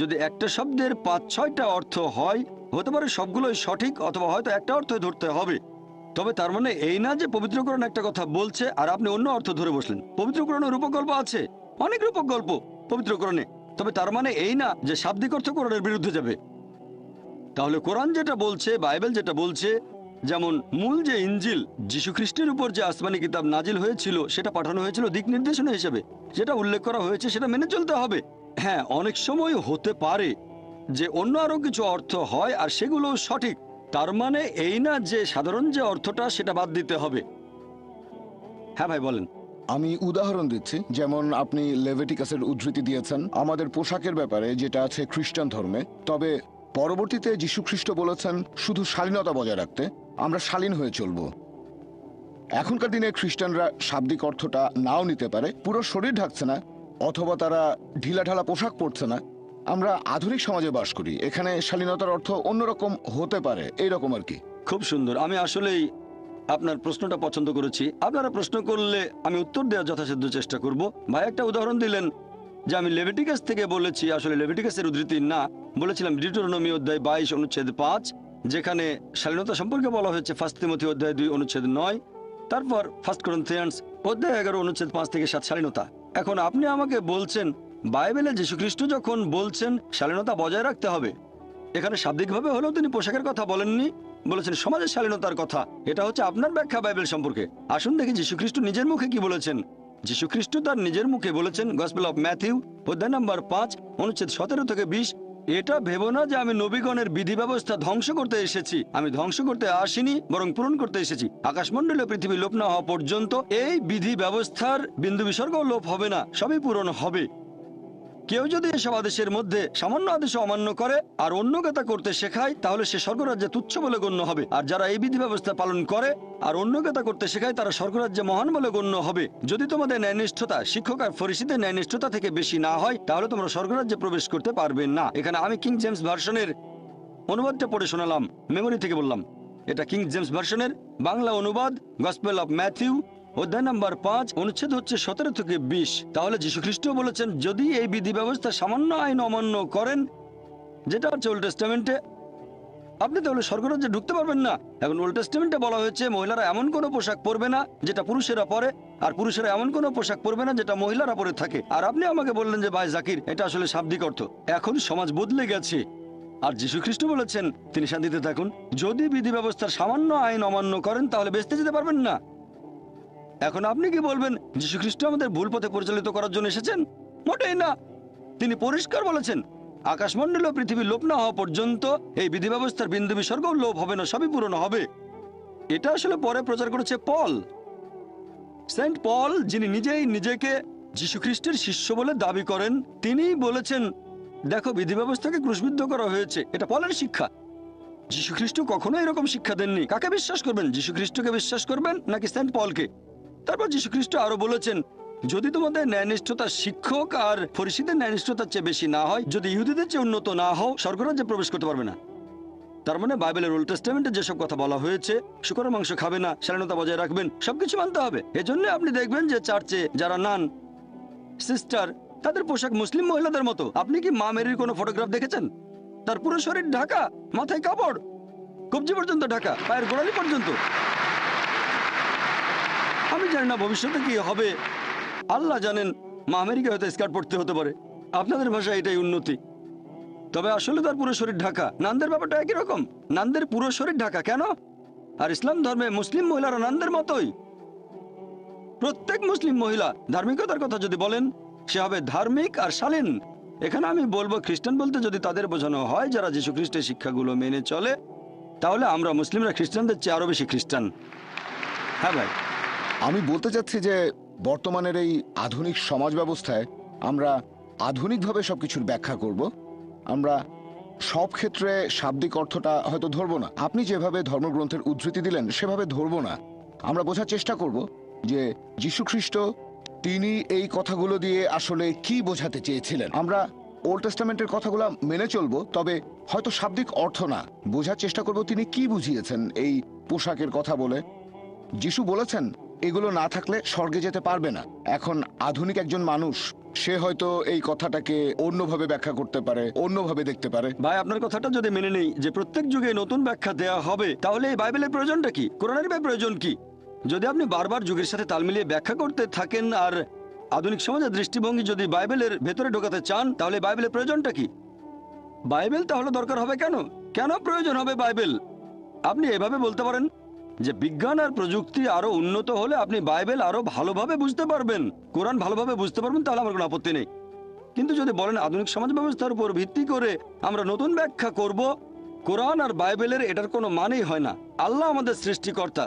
C: যদি একটা শব্দের ৫-৬টা অর্থ হয়, হতে পারে সবগুলোই সঠিক, অথবা হয়তো একটা অর্থ ধরতে হবে। তবে তার মানে এই না যে পবিত্র কোরআন একটা কথা বলছে আর আপনি অন্য অর্থ ধরে বসলেন। পবিত্র কোরআনে রূপক গল্প আছে, অনেক রূপক গল্প পবিত্র কোরআনে। তবে তার মানে এই না যে শাব্দিক অর্থ কোরআনের বিরুদ্ধে যাবে। তাহলে কোরআন যেটা বলছে, বাইবেল যেটা বলছে, যেমন মূল যে ইঞ্জিল, যীশু খ্রিস্টের উপর যে আসমানি কিতাব নাজিল হয়েছিল, সেটা পাঠানো হয়েছিল দিক নির্দেশনা হিসেবে। যেটা উল্লেখ করা হয়েছে সেটা মেনে চলতে হবে। হ্যাঁ, অনেক সময় হতে পারে যে অন্য আরো কিছু অর্থ হয় আর সেগুলো সঠিক। তার মানে এই না যে সাধারণ যে অর্থটা সেটা বাদ দিতে হবে। হ্যাঁ ভাই, বলেন।
F: আমি উদাহরণ দিচ্ছি, যেমন আপনি লেভিটিকাসের উদ্ধৃতি দিয়েছেন আমাদের পোশাকের ব্যাপারে, যেটা আছে খ্রিস্টান ধর্মে। তবে পরবর্তীতে যীশু খ্রিস্ট বলেছেন শুধু শালীনতা বজায় রাখতে, আমরা শালীন হয়ে চলব। এখনকার দিনে খ্রিস্টানরা শাব্দিক অর্থটা নাও নিতে পারে, পুরো শরীর ঢাকছে না, অথবা তারা ঢিলাঢালা পোশাক পরছে না। আমরা আধুনিক সমাজে বাস করি, এখানে শালীনতার অর্থ অন্যরকম হতে পারে, এইরকম আর কি।
C: খুব সুন্দর। আমি আসলেই আপনার প্রশ্নটা পছন্দ করেছি। আপনারা প্রশ্ন করলে আমি উত্তর দেওয়ার যথাসাধ্য চেষ্টা করব। ভাই একটা উদাহরণ দিলেন যে আমি লেভিটিকাস থেকে বলেছি, আসলে লেভিটিকাসের উদ্ধৃতি না, বলেছিলাম ডিউটেরোনমি অধ্যায় 22 অনুচ্ছেদ 5, যেখানে শালীনতা সম্পর্কে বলা হয়েছে 1 তিমথি অধ্যায় 2 অনুচ্ছেদ 9, তারপর 1 করিন্থিয়ান্স অধ্যায় 11 অনুচ্ছেদ 5 থেকে 7 শালীনতা। এখন আপনি আমাকে বলছেন বাইবেলে যীশুখ্রিস্ট যখন বলছেন শালীনতা বজায় রাখতে হবে, এখানে শাব্দিকভাবে হলেও তিনি পোশাকের কথা বলেননি, বলেছেন সমাজের শালীনতার কথা। এটা হচ্ছে আপনার ব্যাখ্যা বাইবেল সম্পর্কে। আসুন দেখি যীশুখ্রিস্ট নিজের মুখে কি বলেছেন। যীশুখ্রিস্ট তার নিজের মুখে বলেছেন, গসপেল অফ ম্যাথিউ অধ্যায় নম্বর 5 অনুচ্ছেদ 17 থেকে 20, এটা ভেবো না যে আমি নবীগণের বিধি ব্যবস্থা ধ্বংস করতে এসেছি। আমি ধ্বংস করতে আসিনি, বরং পূরণ করতে এসেছি। আকাশমণ্ডলে পৃথিবী লোপ না হওয়া পর্যন্ত এই বিধি ব্যবস্থার বিন্দু বিসর্গ লোপ হবে না, সবই পূরণ হবে। কেউ যদি এসব আদেশের মধ্যে সামান্য আদেশ অমান্য করে আর অন্য কথা করতে শেখায়, তাহলে সে স্বর্গরাজ্যে তুচ্ছ বলে গণ্য হবে। আর যারা এই বিধি ব্যবস্থা পালন করে আর অন্য কথা করতে শেখায়, তারা স্বর্গরাজ্যে মহান বলে গণ্য হবে। যদি তোমাদের ন্যায়নিষ্ঠতা শিক্ষক আর ফরিসীদের ন্যায়নিষ্ঠতা থেকে বেশি না হয়, তাহলে তোমরা স্বর্গরাজ্যে প্রবেশ করতে পারবে না। এখানে আমি কিং জেমস ভার্সনের অনুবাদটা পড়ে শোনালাম, মেমোরি থেকে বললাম। এটা কিং জেমস ভার্সনের বাংলা অনুবাদ, গসপেল অফ ম্যাথিউ অধ্যায় নম্বর 5 অনুচ্ছেদ হচ্ছে 17 থেকে 20। তাহলে যীশুখ্রিস্ট বলেছেন যদি এই বিধি ব্যবস্থা সামান্য আইন অমান্য করেন, যেটা হচ্ছে ওল্ড টেস্টামেন্টে, আপনি তাহলে স্বর্গরাজ্যে ঢুকতে পারবেন না। এখন ওল্ড টেস্টামেন্টে বলা হয়েছে মহিলারা এমন কোনো পোশাক পরবে না যেটা পুরুষেরা পরে, আর পুরুষেরা এমন কোনো পোশাক পরবে না যেটা মহিলারা পরে থাকে। আর আপনি আমাকে বললেন যে ভাই জাকির, এটা আসলে শাব্দিক অর্থ। এখন সমাজ বদলে গেছে, আর যীশুখ্রিস্ট বলেছেন তিনি শান্তিতে থাকুন। যদি বিধি ব্যবস্থার সামান্য আইন অমান্য করেন তাহলে বেঁচতে যেতে পারবেন না। এখন আপনি কি বলবেন যীশুখ্রিস্ট আমাদের ভুল পথে পরিচালিত করার জন্য এসেছেন? মোটেই না। তিনি পরিষ্কার বলেছেন আকাশমণ্ডল ও পৃথিবী লোপ না হওয়া পর্যন্ত এই বিধি ব্যবস্থার বিন্দু বিসর্গও লোপ হবে না, সবই পূরণ হবে। এটা আসলে পরে প্রচার করেছে পল, সেন্ট পল, যিনি নিজেই নিজেকে যীশুখ্রিস্টের শিষ্য বলে দাবি করেন। তিনি বলেছেন দেখো বিধি ব্যবস্থাকে ক্রুশবিদ্ধ করা হয়েছে। এটা পলের শিক্ষা। যীশুখ্রিস্ট কখনো এরকম শিক্ষা দেননি। কাকে বিশ্বাস করবেন, যীশুখ্রিস্টকে বিশ্বাস করবেন নাকি সেন্ট পলকে? তারপর যীশুখ্রিস্ট আরো বলেছেন যদি তোমাদের ন্যায়নিষ্ঠতা শিক্ষক আর ফরিসীদের ন্যায়নিষ্ঠতার চেয়ে বেশি না হয়, যদি ইহুদিদের চেয়ে উন্নত না হও, স্বর্গরাজ্যে প্রবেশ করতে পারবে না। তার মানে বাইবেলের ওল্ড টেস্টামেন্টে যেসব কথা বলা হয়েছে, শুকরের মাংস খাবে না, শালীনতা বজায় রাখবেন, সবকিছু মানতে হবে। এজন্য আপনি দেখবেন যে চার্চে যারা নান সিস্টার, তাদের পোশাক মুসলিম মহিলাদের মতো। আপনি কি মা মেরির কোনো ফটোগ্রাফ দেখেছেন? তার পুরো শরীর ঢাকা, মাথায় কাপড়, কবজি পর্যন্ত ঢাকা, পায়ের গোড়ালি পর্যন্ত। আমি জানি না ভবিষ্যতে কি হবে, আল্লাহ জানেন। মা আমেরিকা হয়তো স্কার্ট পড়তে হতে পারে, আপনাদের ভাষায় এটাই উন্নতি। তবে আসলে তার পুরো শরীর ঢাকা। নানদের ব্যাপারটা একই রকম, নানদের পুরো শরীর ঢাকা। কেন? আর ইসলাম ধর্মে মুসলিম মহিলারা নানদের মতোই। প্রত্যেক মুসলিম মহিলা ধার্মিকতার কথা যদি বলেন, সে হবে ধার্মিক আর শালীন। এখানে আমি বলবো খ্রিস্টান বলতে যদি তাদের বোঝানো হয় যারা যীশু খ্রিস্টের শিক্ষাগুলো মেনে চলে, তাহলে আমরা মুসলিমরা খ্রিস্টানদের চেয়ে আরো বেশি খ্রিস্টান। হ্যাঁ ভাই।
F: আমি বলতে চাচ্ছি যে বর্তমানের এই আধুনিক সমাজ ব্যবস্থায় আমরা আধুনিকভাবে সবকিছুর ব্যাখ্যা করব। আমরা সব ক্ষেত্রে শাব্দিক অর্থটা হয়তো ধরবো না, আপনি যেভাবে ধর্মগ্রন্থের উদ্ধৃতি দিলেন সেভাবে ধরবো না। আমরা বোঝার চেষ্টা করব যে যীশুখ্রিস্ট তিনি এই কথাগুলো দিয়ে আসলে কি বোঝাতে চেয়েছিলেন। আমরা ওল্ড টেস্টামেন্টের কথাগুলো মেনে চলবো, তবে হয়তো শাব্দিক অর্থ না, বোঝার চেষ্টা করব তিনি কি বুঝিয়েছেন এই পোশাকের কথা বলে। যিশু বলেছেন এগুলো না থাকলে স্বর্গে যেতে পারবে না। এখন আধুনিক একজন মানুষ সে হয়তো এই কথাটাকে অন্যভাবে ব্যাখ্যা করতে পারে, অন্যভাবে দেখতে পারে।
C: ভাই, আপনার কথাটা যদি মেনে নেই যে প্রত্যেক যুগে নতুন ব্যাখ্যা দেয়া হবে, তাহলে এই বাইবেলের প্রয়োজনটা কি? কোরআনের বা প্রয়োজন কি? যদি আপনি বারবার যুগের সাথে তাল মিলিয়ে ব্যাখ্যা করতে থাকেন আর আধুনিক সমাজের দৃষ্টিভঙ্গি যদি বাইবেলের ভেতরে ঢোকাতে চান, তাহলে বাইবেলের প্রয়োজনটা কি? বাইবেল তাহলে দরকার হবে কেন? কেন প্রয়োজন হবে বাইবেল? আপনি এভাবে বলতে পারেন যে বিজ্ঞান আর প্রযুক্তি আরো উন্নত হলে আপনি বাইবেল আরো ভালোভাবে বুঝতে পারবেন, কোরআন ভালোভাবে বুঝতে পারবেন, তাহলে আমার কোনো আপত্তি নেই। কিন্তু যদি বলেন আধুনিক সমাজ ব্যবস্থার উপর ভিত্তি করে আমরা নতুন ব্যাখ্যা করব, কোরআন আর বাইবেলের এটার কোনো মানেই হয় না। আল্লাহ আমাদের সৃষ্টিকর্তা,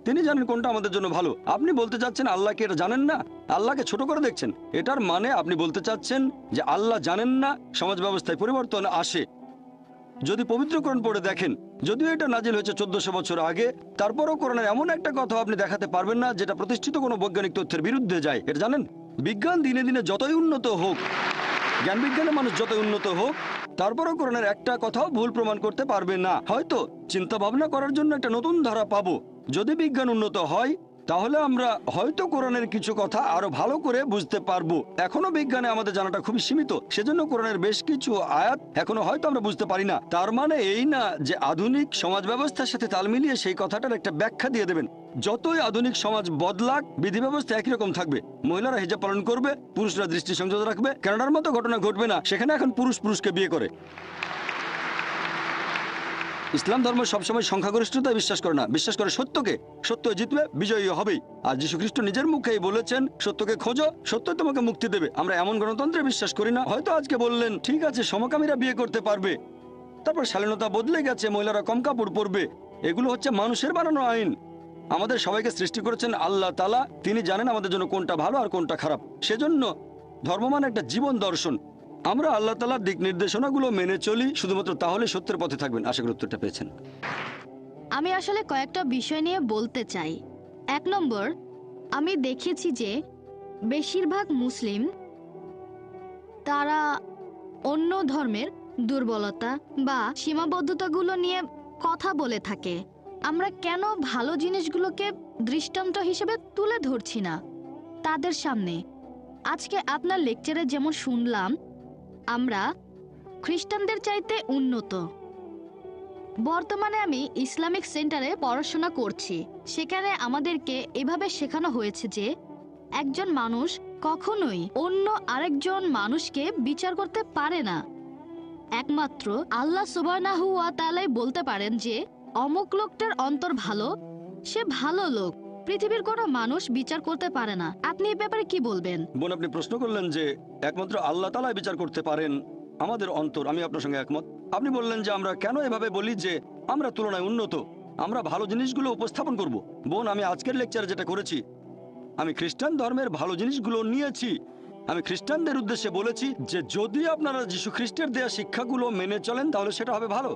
C: তিনি জানেন কোনটা আমাদের জন্য ভালো। আপনি বলতে চাচ্ছেন আল্লাহকে এটা জানেন না, আল্লাহকে ছোট করে দেখছেন। এটার মানে আপনি বলতে চাচ্ছেন যে আল্লাহ জানেন না সমাজ ব্যবস্থায় পরিবর্তন আসে। যদি পবিত্র কোরআন পড়ে দেখেন, যদিও এটা নাজিল হয়েছে 1400 বছর আগে, তারপরও কোরআনের এমন একটা কথা আপনি দেখাতে পারবেন না যেটা প্রতিষ্ঠিত কোনো বৈজ্ঞানিক তথ্যের বিরুদ্ধে যায়। এটা জানেন? বিজ্ঞান দিনে দিনে যতই উন্নত হোক, জ্ঞান বিজ্ঞানের মানুষ যতই উন্নত হোক, তারপরও কোরআনের একটা কথাও ভুল প্রমাণ করতে পারবে না। হয়তো চিন্তা ভাবনা করার জন্য একটা নতুন ধারা পাবো। যদি বিজ্ঞান উন্নত হয়, তাহলে আমরা হয়তো কোরআনের কিছু কথা আরো ভালো করে বুঝতে পারবো। এখনো বিজ্ঞানে আমাদের জানাটা খুবই সীমিত, সেজন্য কোরআনের বেশ কিছু আয়াত এখনো হয়তো আমরা বুঝতে পারি না। তার মানে এই না যে আধুনিক সমাজ ব্যবস্থার সাথে তাল মিলিয়ে সেই কথাটার একটা ব্যাখ্যা দিয়ে দেবেন। যতই আধুনিক সমাজ বদলাক, বিধি ব্যবস্থা একই রকম থাকবে। মহিলারা হিজাব পালন করবে, পুরুষরা দৃষ্টি সংযত রাখবে। কানাডার মতো ঘটনা ঘটবে না, সেখানে এখন পুরুষ পুরুষকে বিয়ে করে। ইসলাম ধর্ম সবসময় সংখ্যাগরিষ্ঠতায় বিশ্বাস করে না, বিশ্বাস করে সত্যকে। সত্য জিতবে, বিজয়ী হবেই। আর যীশু খ্রিস্ট নিজের মুখেই বলেছেন, সত্যকে খোঁজো, সত্য তোমাকে মুক্তি দেবে। আমরা এমন গণতন্ত্রে বিশ্বাস করি না। হয়তো আজকে বললেন ঠিক আছে সমকামীরা বিয়ে করতে পারবে, তারপর শালীনতা বদলে গেছে, মহিলারা কম কাপড় পরবে। এগুলো হচ্ছে মানুষের বানানো আইন। আমাদের সবাইকে সৃষ্টি করেছেন আল্লাহ তাআলা, তিনি জানেন আমাদের জন্য কোনটা ভালো আর কোনটা খারাপ। সেজন্য ধর্ম মানে একটা জীবন দর্শন। আমরা আল্লাহ তাআলার দিক নির্দেশনাগুলো মেনে চলি, শুধুমাত্র তাহলে সত্যের পথে থাকবেন। আশা করি উত্তরটা পেয়েছেন।
E: আমি আসলে কয়েকটা বিষয় নিয়ে বলতে চাই। 1 নম্বর, আমি দেখেছি যে বেশিরভাগ মুসলিম তারা অন্য ধর্মের দুর্বলতা বা সীমাবদ্ধতাগুলো নিয়ে কথা বলে থাকে। আমরা কেন ভালো জিনিসগুলোকে দৃষ্টান্ত হিসেবে তুলে ধরছি না তাদের সামনে? আজকে আপনার লেকচারে যেমন শুনলাম, আমরা খ্রিস্টানদের চাইতে উন্নত। বর্তমানে আমি ইসলামিক সেন্টারে পড়াশোনা করছি। সেখানে আমাদেরকে এভাবে শেখানো হয়েছে যে একজন মানুষ কখনোই অন্য আরেকজন মানুষকে বিচার করতে পারে না। একমাত্র আল্লাহ সুবহানাহু ওয়া তাআলাই বলতে পারেন যে অমুক লোকটার অন্তর ভালো, সে ভালো লোক। পৃথিবীর কোনো মানুষ বিচার করতে পারে না। আপনি এই ব্যাপারে কি বলবেন?
C: বোন, আপনি প্রশ্ন করলেন যে একমাত্র আল্লাহ তাআলাই বিচার করতে পারেন আমাদের অন্তর। আমি আপনার সঙ্গে একমত। আপনি বললেন যে আমরা কেন এভাবে বলি যে আমরা তুলনায় উন্নত, আমরা ভালো জিনিসগুলো উপস্থাপন করব। বোন, আমি আজকের লেকচারে যেটা করেছি, আমি খ্রিস্টান ধর্মের ভালো জিনিসগুলো নিয়েছি। আমি খ্রিস্টানদের উদ্দেশ্যে বলেছি যে যদি আপনারা যীশু খ্রিস্টের দেয়া শিক্ষাগুলো মেনে চলেন তাহলে সেটা হবে ভালো।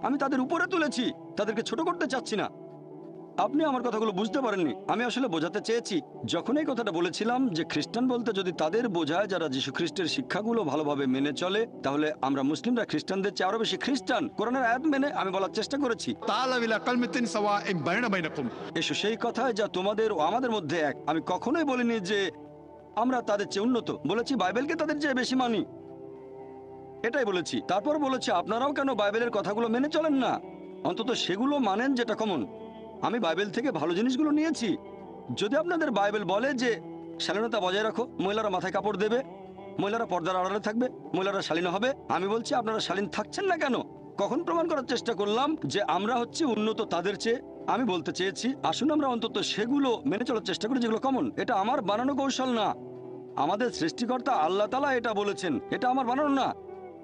C: আমি তাদের উপরে তুলেছি, তাদেরকে ছোট করতে চাচ্ছি না। আপনি আমার কথাগুলো বুঝতে পারেননি। আমি আসলে বোঝাতে চেয়েছি, যখন এই কথাটা বলেছিলাম যে খ্রিস্টান বলতে যদি তাদের বোঝায় যারা যীশু খ্রিস্টের শিক্ষাগুলো ভালোভাবে মেনে চলে, তাহলে আমরা মুসলিমরা খ্রিস্টানদের চেয়ে আরো বেশি খ্রিস্টান। কোরআনের আয়াত মেনে আমি বলার চেষ্টা করেছি,
D: تعالوا إلى كلمة سواء بيننا وبينكم.
C: এসো সেই কথায় যা তোমাদের ও আমাদের মধ্যে এক। আমি কখনোই বলিনি যে আমরা তাদের চেয়ে উন্নত, বলেছি বাইবেলকে তাদের চেয়ে বেশি মানি, এটাই বলেছি। তারপর বলেছি আপনারাও কেন বাইবেলের কথাগুলো মেনে চলেন না, অন্তত সেগুলো মানেন যেটা কমন। আমি বাইবেল থেকে ভালো জিনিসগুলো নিয়েছি। যদি আপনাদের বাইবেল বলে যে শালীনতা বজায় রাখো, মহিলারা মাথায় কাপড় দেবে, মহিলারা পর্দার আড়ালে থাকবে, মহিলারা শালীন হবে, আমি বলছি আপনারা শালীন থাকছেন না কেন? কখন প্রমাণ করার চেষ্টা করলাম যে আমরা হচ্ছে উন্নত তাদের চেয়ে? আমি বলতে চেয়েছি আসুন আমরা অন্তত সেগুলো মেনে চলার চেষ্টা করি যেগুলো কমন। এটা আমার বানানো কৌশল না, আমাদের সৃষ্টিকর্তা আল্লাহ তাআলা এটা বলেছেন, এটা আমার বানানো না।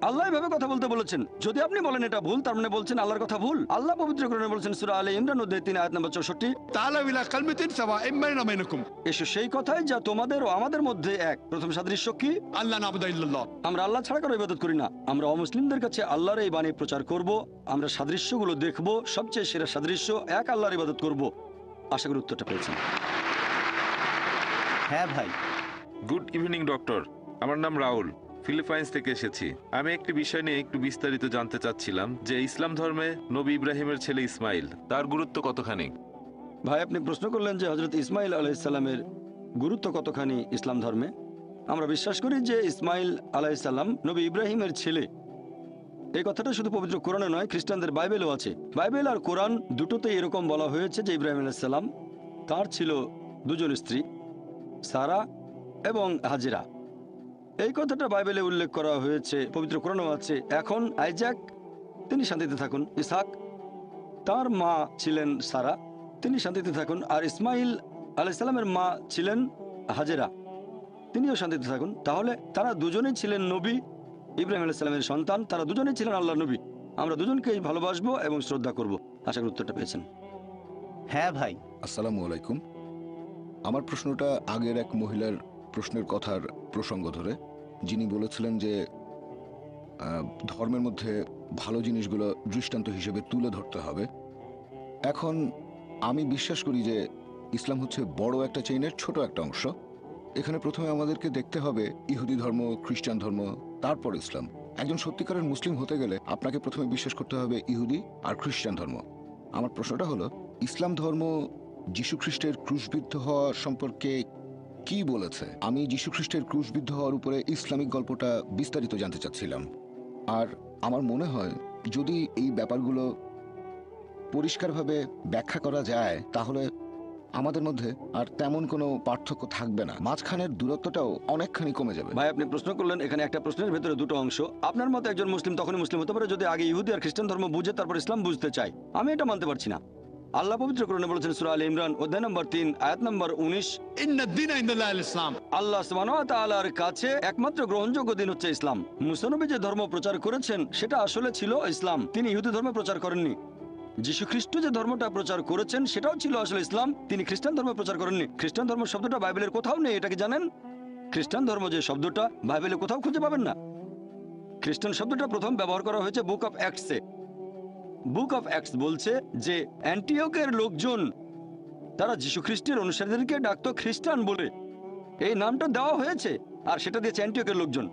C: আল্লাহ এভাবে কথা বলতে বলেছেন। যদি আপনি বলেন এটা ভুল, তার মানে বলছেন আল্লাহর কথা ভুল। আল্লাহ পবিত্র কোরআনে বলেছেন সূরা আলে ইমরান অধ্যায় 3 আয়াত নম্বর 64,
D: تعالوا إلى كلمة سواء بيننا وبينكم
C: এসো সেই কথাই যা তোমাদের ও আমাদের মধ্যে এক। প্রথম সাদৃশ্য কি?
D: ألا نعبد إلا الله
C: আমরা আল্লাহ ছাড়া কারো ইবাদত করি না। আমরা অমুসলিমদের কাছে আল্লাহর এই বাণী প্রচার করব। আমরা সাদৃশ্যগুলো দেখব, সবচেয়ে সেরা সাদৃশ্য এক আল্লাহর ইবাদত করব। আশা করি উত্তরটা পেয়েছেন।
A: হ্যাঁ ভাই।
B: গুড ইভিনিং ডক্টর, আমার নাম রাহুল, ফিলিপাইন্স থেকে এসেছি। আমি একটি বিষয় নিয়ে একটু বিস্তারিত জানতে চাচ্ছিলাম যে ইসলাম ধর্মে নবী ইব্রাহিমের ছেলে ইসমাইল, তার গুরুত্ব কতখানি?
C: ভাই, আপনি প্রশ্ন করলেন যে হজরত ইসমাইল আলাইসাল্লামের গুরুত্ব কতখানি ইসলাম ধর্মে। আমরা বিশ্বাস করি যে ইসমাইল আলাইসাল্লাম নবী ইব্রাহিমের ছেলে। এই কথাটা শুধু পবিত্র কোরআনে নয়, খ্রিস্টানদের বাইবেলও আছে। বাইবেল আর কোরআন দুটোতেই এরকম বলা হয়েছে যে ইব্রাহিম আলাইসাল্লাম তার ছিল দুজন স্ত্রী, সারা এবং হাজেরা। এই কথাটা বাইবেলে উল্লেখ করা হয়েছে, পবিত্র কোরআনও আছে। এখন আইজাক, তিনি শান্তিতে থাকুন। ইসহাক, তার মা ছিলেন সারা, তিনি শান্তিতে থাকুন। আর ইসমাইল আলাইসাল্লামের মা ছিলেন হাজেরা, তিনিও শান্তিতে থাকুন। তাহলে তারা দুজনেই ছিলেন নবী, ইব্রাহিম আলাইসাল্লামের সন্তান। তারা দুজনেই ছিলেন আল্লাহ নবী। আমরা দুজনকেই ভালোবাসবো এবং শ্রদ্ধা করব। আশা করি উত্তরটা পেয়েছেন।
A: হ্যাঁ ভাই।
F: আসসালামু আলাইকুম। আমার প্রশ্নটা আগের এক মহিলার প্রশ্নের কথার প্রসঙ্গ ধরে, যিনি বলেছিলেন যে ধর্মের মধ্যে ভালো জিনিসগুলো দৃষ্টান্ত হিসেবে তুলে ধরতে হবে। এখন আমি বিশ্বাস করি যে ইসলাম হচ্ছে বড় একটা চেইনের ছোট একটা অংশ। এখানে প্রথমে আমাদেরকে দেখতে হবে ইহুদি ধর্ম, খ্রিস্টান ধর্ম, তারপর ইসলাম। একজন সত্যিকারের মুসলিম হতে গেলে আপনাকে প্রথমে বিশ্বাস করতে হবে ইহুদি আর খ্রিস্টান ধর্ম। আমার প্রশ্নটা হলো, ইসলাম ধর্ম যীশু খ্রিস্টের ক্রুশবিদ্ধ হওয়া সম্পর্কে কি বলেছে? আমি যীশু খ্রিস্টের ক্রুশবিদ্ধ হওয়ার উপরে ইসলামিক গল্পটা বিস্তারিত জানতে চাচ্ছিলাম। আর আমার মনে হয় যদি এই ব্যাপারগুলো পরিষ্কারভাবে ব্যাখ্যা করা যায় তাহলে আমাদের মধ্যে আর তেমন কোনো পার্থক্য থাকবে না, মাঝখানের দূরত্বটাও অনেকখানি কমে যাবে।
C: ভাই, আপনি প্রশ্ন করলেন, এখানে একটা প্রশ্নের ভেতরে দুটো অংশ। আপনার মতে একজন মুসলিম তখনই মুসলিম হতে পারে যদি আগে ইহুদি আর খ্রিস্টান ধর্ম বুঝে তারপর ইসলাম বুঝতে চায়। আমি এটা মানতে পারছি না। আল্লাহ পবিত্র কোরআনে বলেছেন সূরা আলে ইমরান অধ্যায় নম্বর 3 আয়াত নম্বর 19,
D: إن الدين عند الله الإسلام
C: আল্লাহ সুবহানাহু ওয়া তাআলার কাছে একমাত্র গ্রহণযোগ্য দিন হচ্ছে ইসলাম। মুসা নবী যে ধর্ম প্রচার করেছেন সেটা আসলে ছিল ইসলাম। তিনি ইহুদি ধর্ম প্রচার করেননি। যীশু খ্রিস্ট যে ধর্মটা প্রচার করেছেন সেটাও ছিল আসলে ইসলাম। তিনি খ্রিস্টান ধর্ম প্রচার করেননি। খ্রিস্টান ধর্ম শব্দটা বাইবেলের কোথাও নেই, এটা কি জানেন? খ্রিস্টান ধর্ম যে শব্দটা বাইবেলে কোথাও খুঁজে পাবেন না। খ্রিস্টান শব্দটা প্রথম ব্যবহার করা হয়েছে বুক অফ অ্যাক্টসে। বুক অফ অ্যাক্টস বলছে যে অ্যান্টিওকের লোকজন তারা যীশু খ্রিস্টের অনুসারীদেরকে ডাকতো খ্রিস্টান বলে। এই নামটা দেওয়া হয়েছে আর সেটা দিয়েছে অ্যান্টিওকের লোকজন।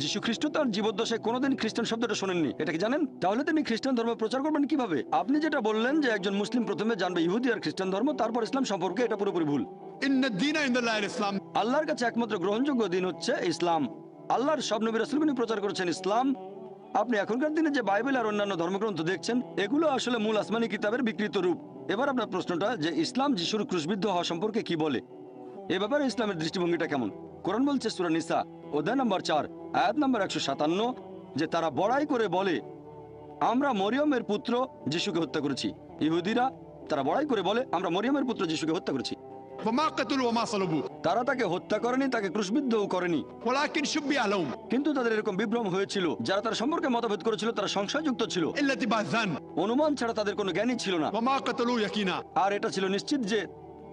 C: যীশু খ্রিস্ট তার জীবদ্দশায় কোনোদিন খ্রিস্টান শব্দটা শোনেননি, এটা কি জানেন? তাহলে তিনি খ্রিস্টান ধর্ম প্রচার করবেন কিভাবে? আপনি যেটা বললেন যে একজন মুসলিম প্রথমে জানবে ইহুদি আর খ্রিস্টান ধর্ম তারপর ইসলাম সম্পর্কে, এটা পুরোপুরি ভুল।
D: إن الدين عند الله الإسلام
C: আল্লাহর কাছে একমাত্র গ্রহণযোগ্য দিন হচ্ছে ইসলাম। আল্লাহর সব নবী রাসূলগণ প্রচার করেছেন ইসলাম। আপনি এখনকার দিনে যে বাইবেল আর অন্যান্য ধর্মগ্রন্থ দেখছেন এগুলো আসলে মূল আসমানি কিতাবের বিকৃত রূপ। এবার আপনার প্রশ্নটা যে ইসলাম যিশুর ক্রুশবিদ্ধ হওয়া সম্পর্কে কি বলে, এ ব্যাপারে ইসলামের দৃষ্টিভঙ্গিটা কেমন? কোরআন বলছে সূরা নিসা অধ্যায় নম্বর 4 আয়াত নম্বর 157 যে তারা বড়াই করে বলে আমরা মরিয়মের পুত্র যিশুকে হত্যা করেছি। ইহুদিরা তারা বড়াই করে বলে আমরা মরিয়মের পুত্র যিশুকে হত্যা করেছি।
D: وما قتلوا وما صلبوه
C: তারা তাকে হত্যা করেনি, তাকে ক্রুশবিদ্ধও করেনি,
D: ولكن شبه لهم
C: কিন্তু তাদের এরকম বিভ্রম হয়েছিল। যারা তার সম্পর্কে মতভেদ করেছিল তারা সংশয়যুক্ত ছিল,
D: إلا اتباع الظن
C: অনুমান ছাড়া তাদের কোনো জ্ঞানই ছিল না।
D: وما قتلوه يقينا
C: আর এটা ছিল নিশ্চিত যে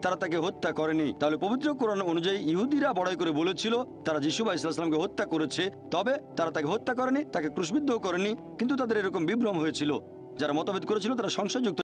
C: তারা তাকে হত্যা করেনি। তাহলে পবিত্র কোরআন অনুযায়ী ইহুদিরা বড়াই করে বলেছিল তারা যিশু আলাইহিস সালামকে হত্যা করেছে, তবে তারা তাকে হত্যা করেনি, তাকে ক্রুশবিদ্ধও করেনি, কিন্তু তাদের এরকম বিভ্রম হয়েছিল। যারা মতভেদ করেছিল তারা সংশয়যুক্ত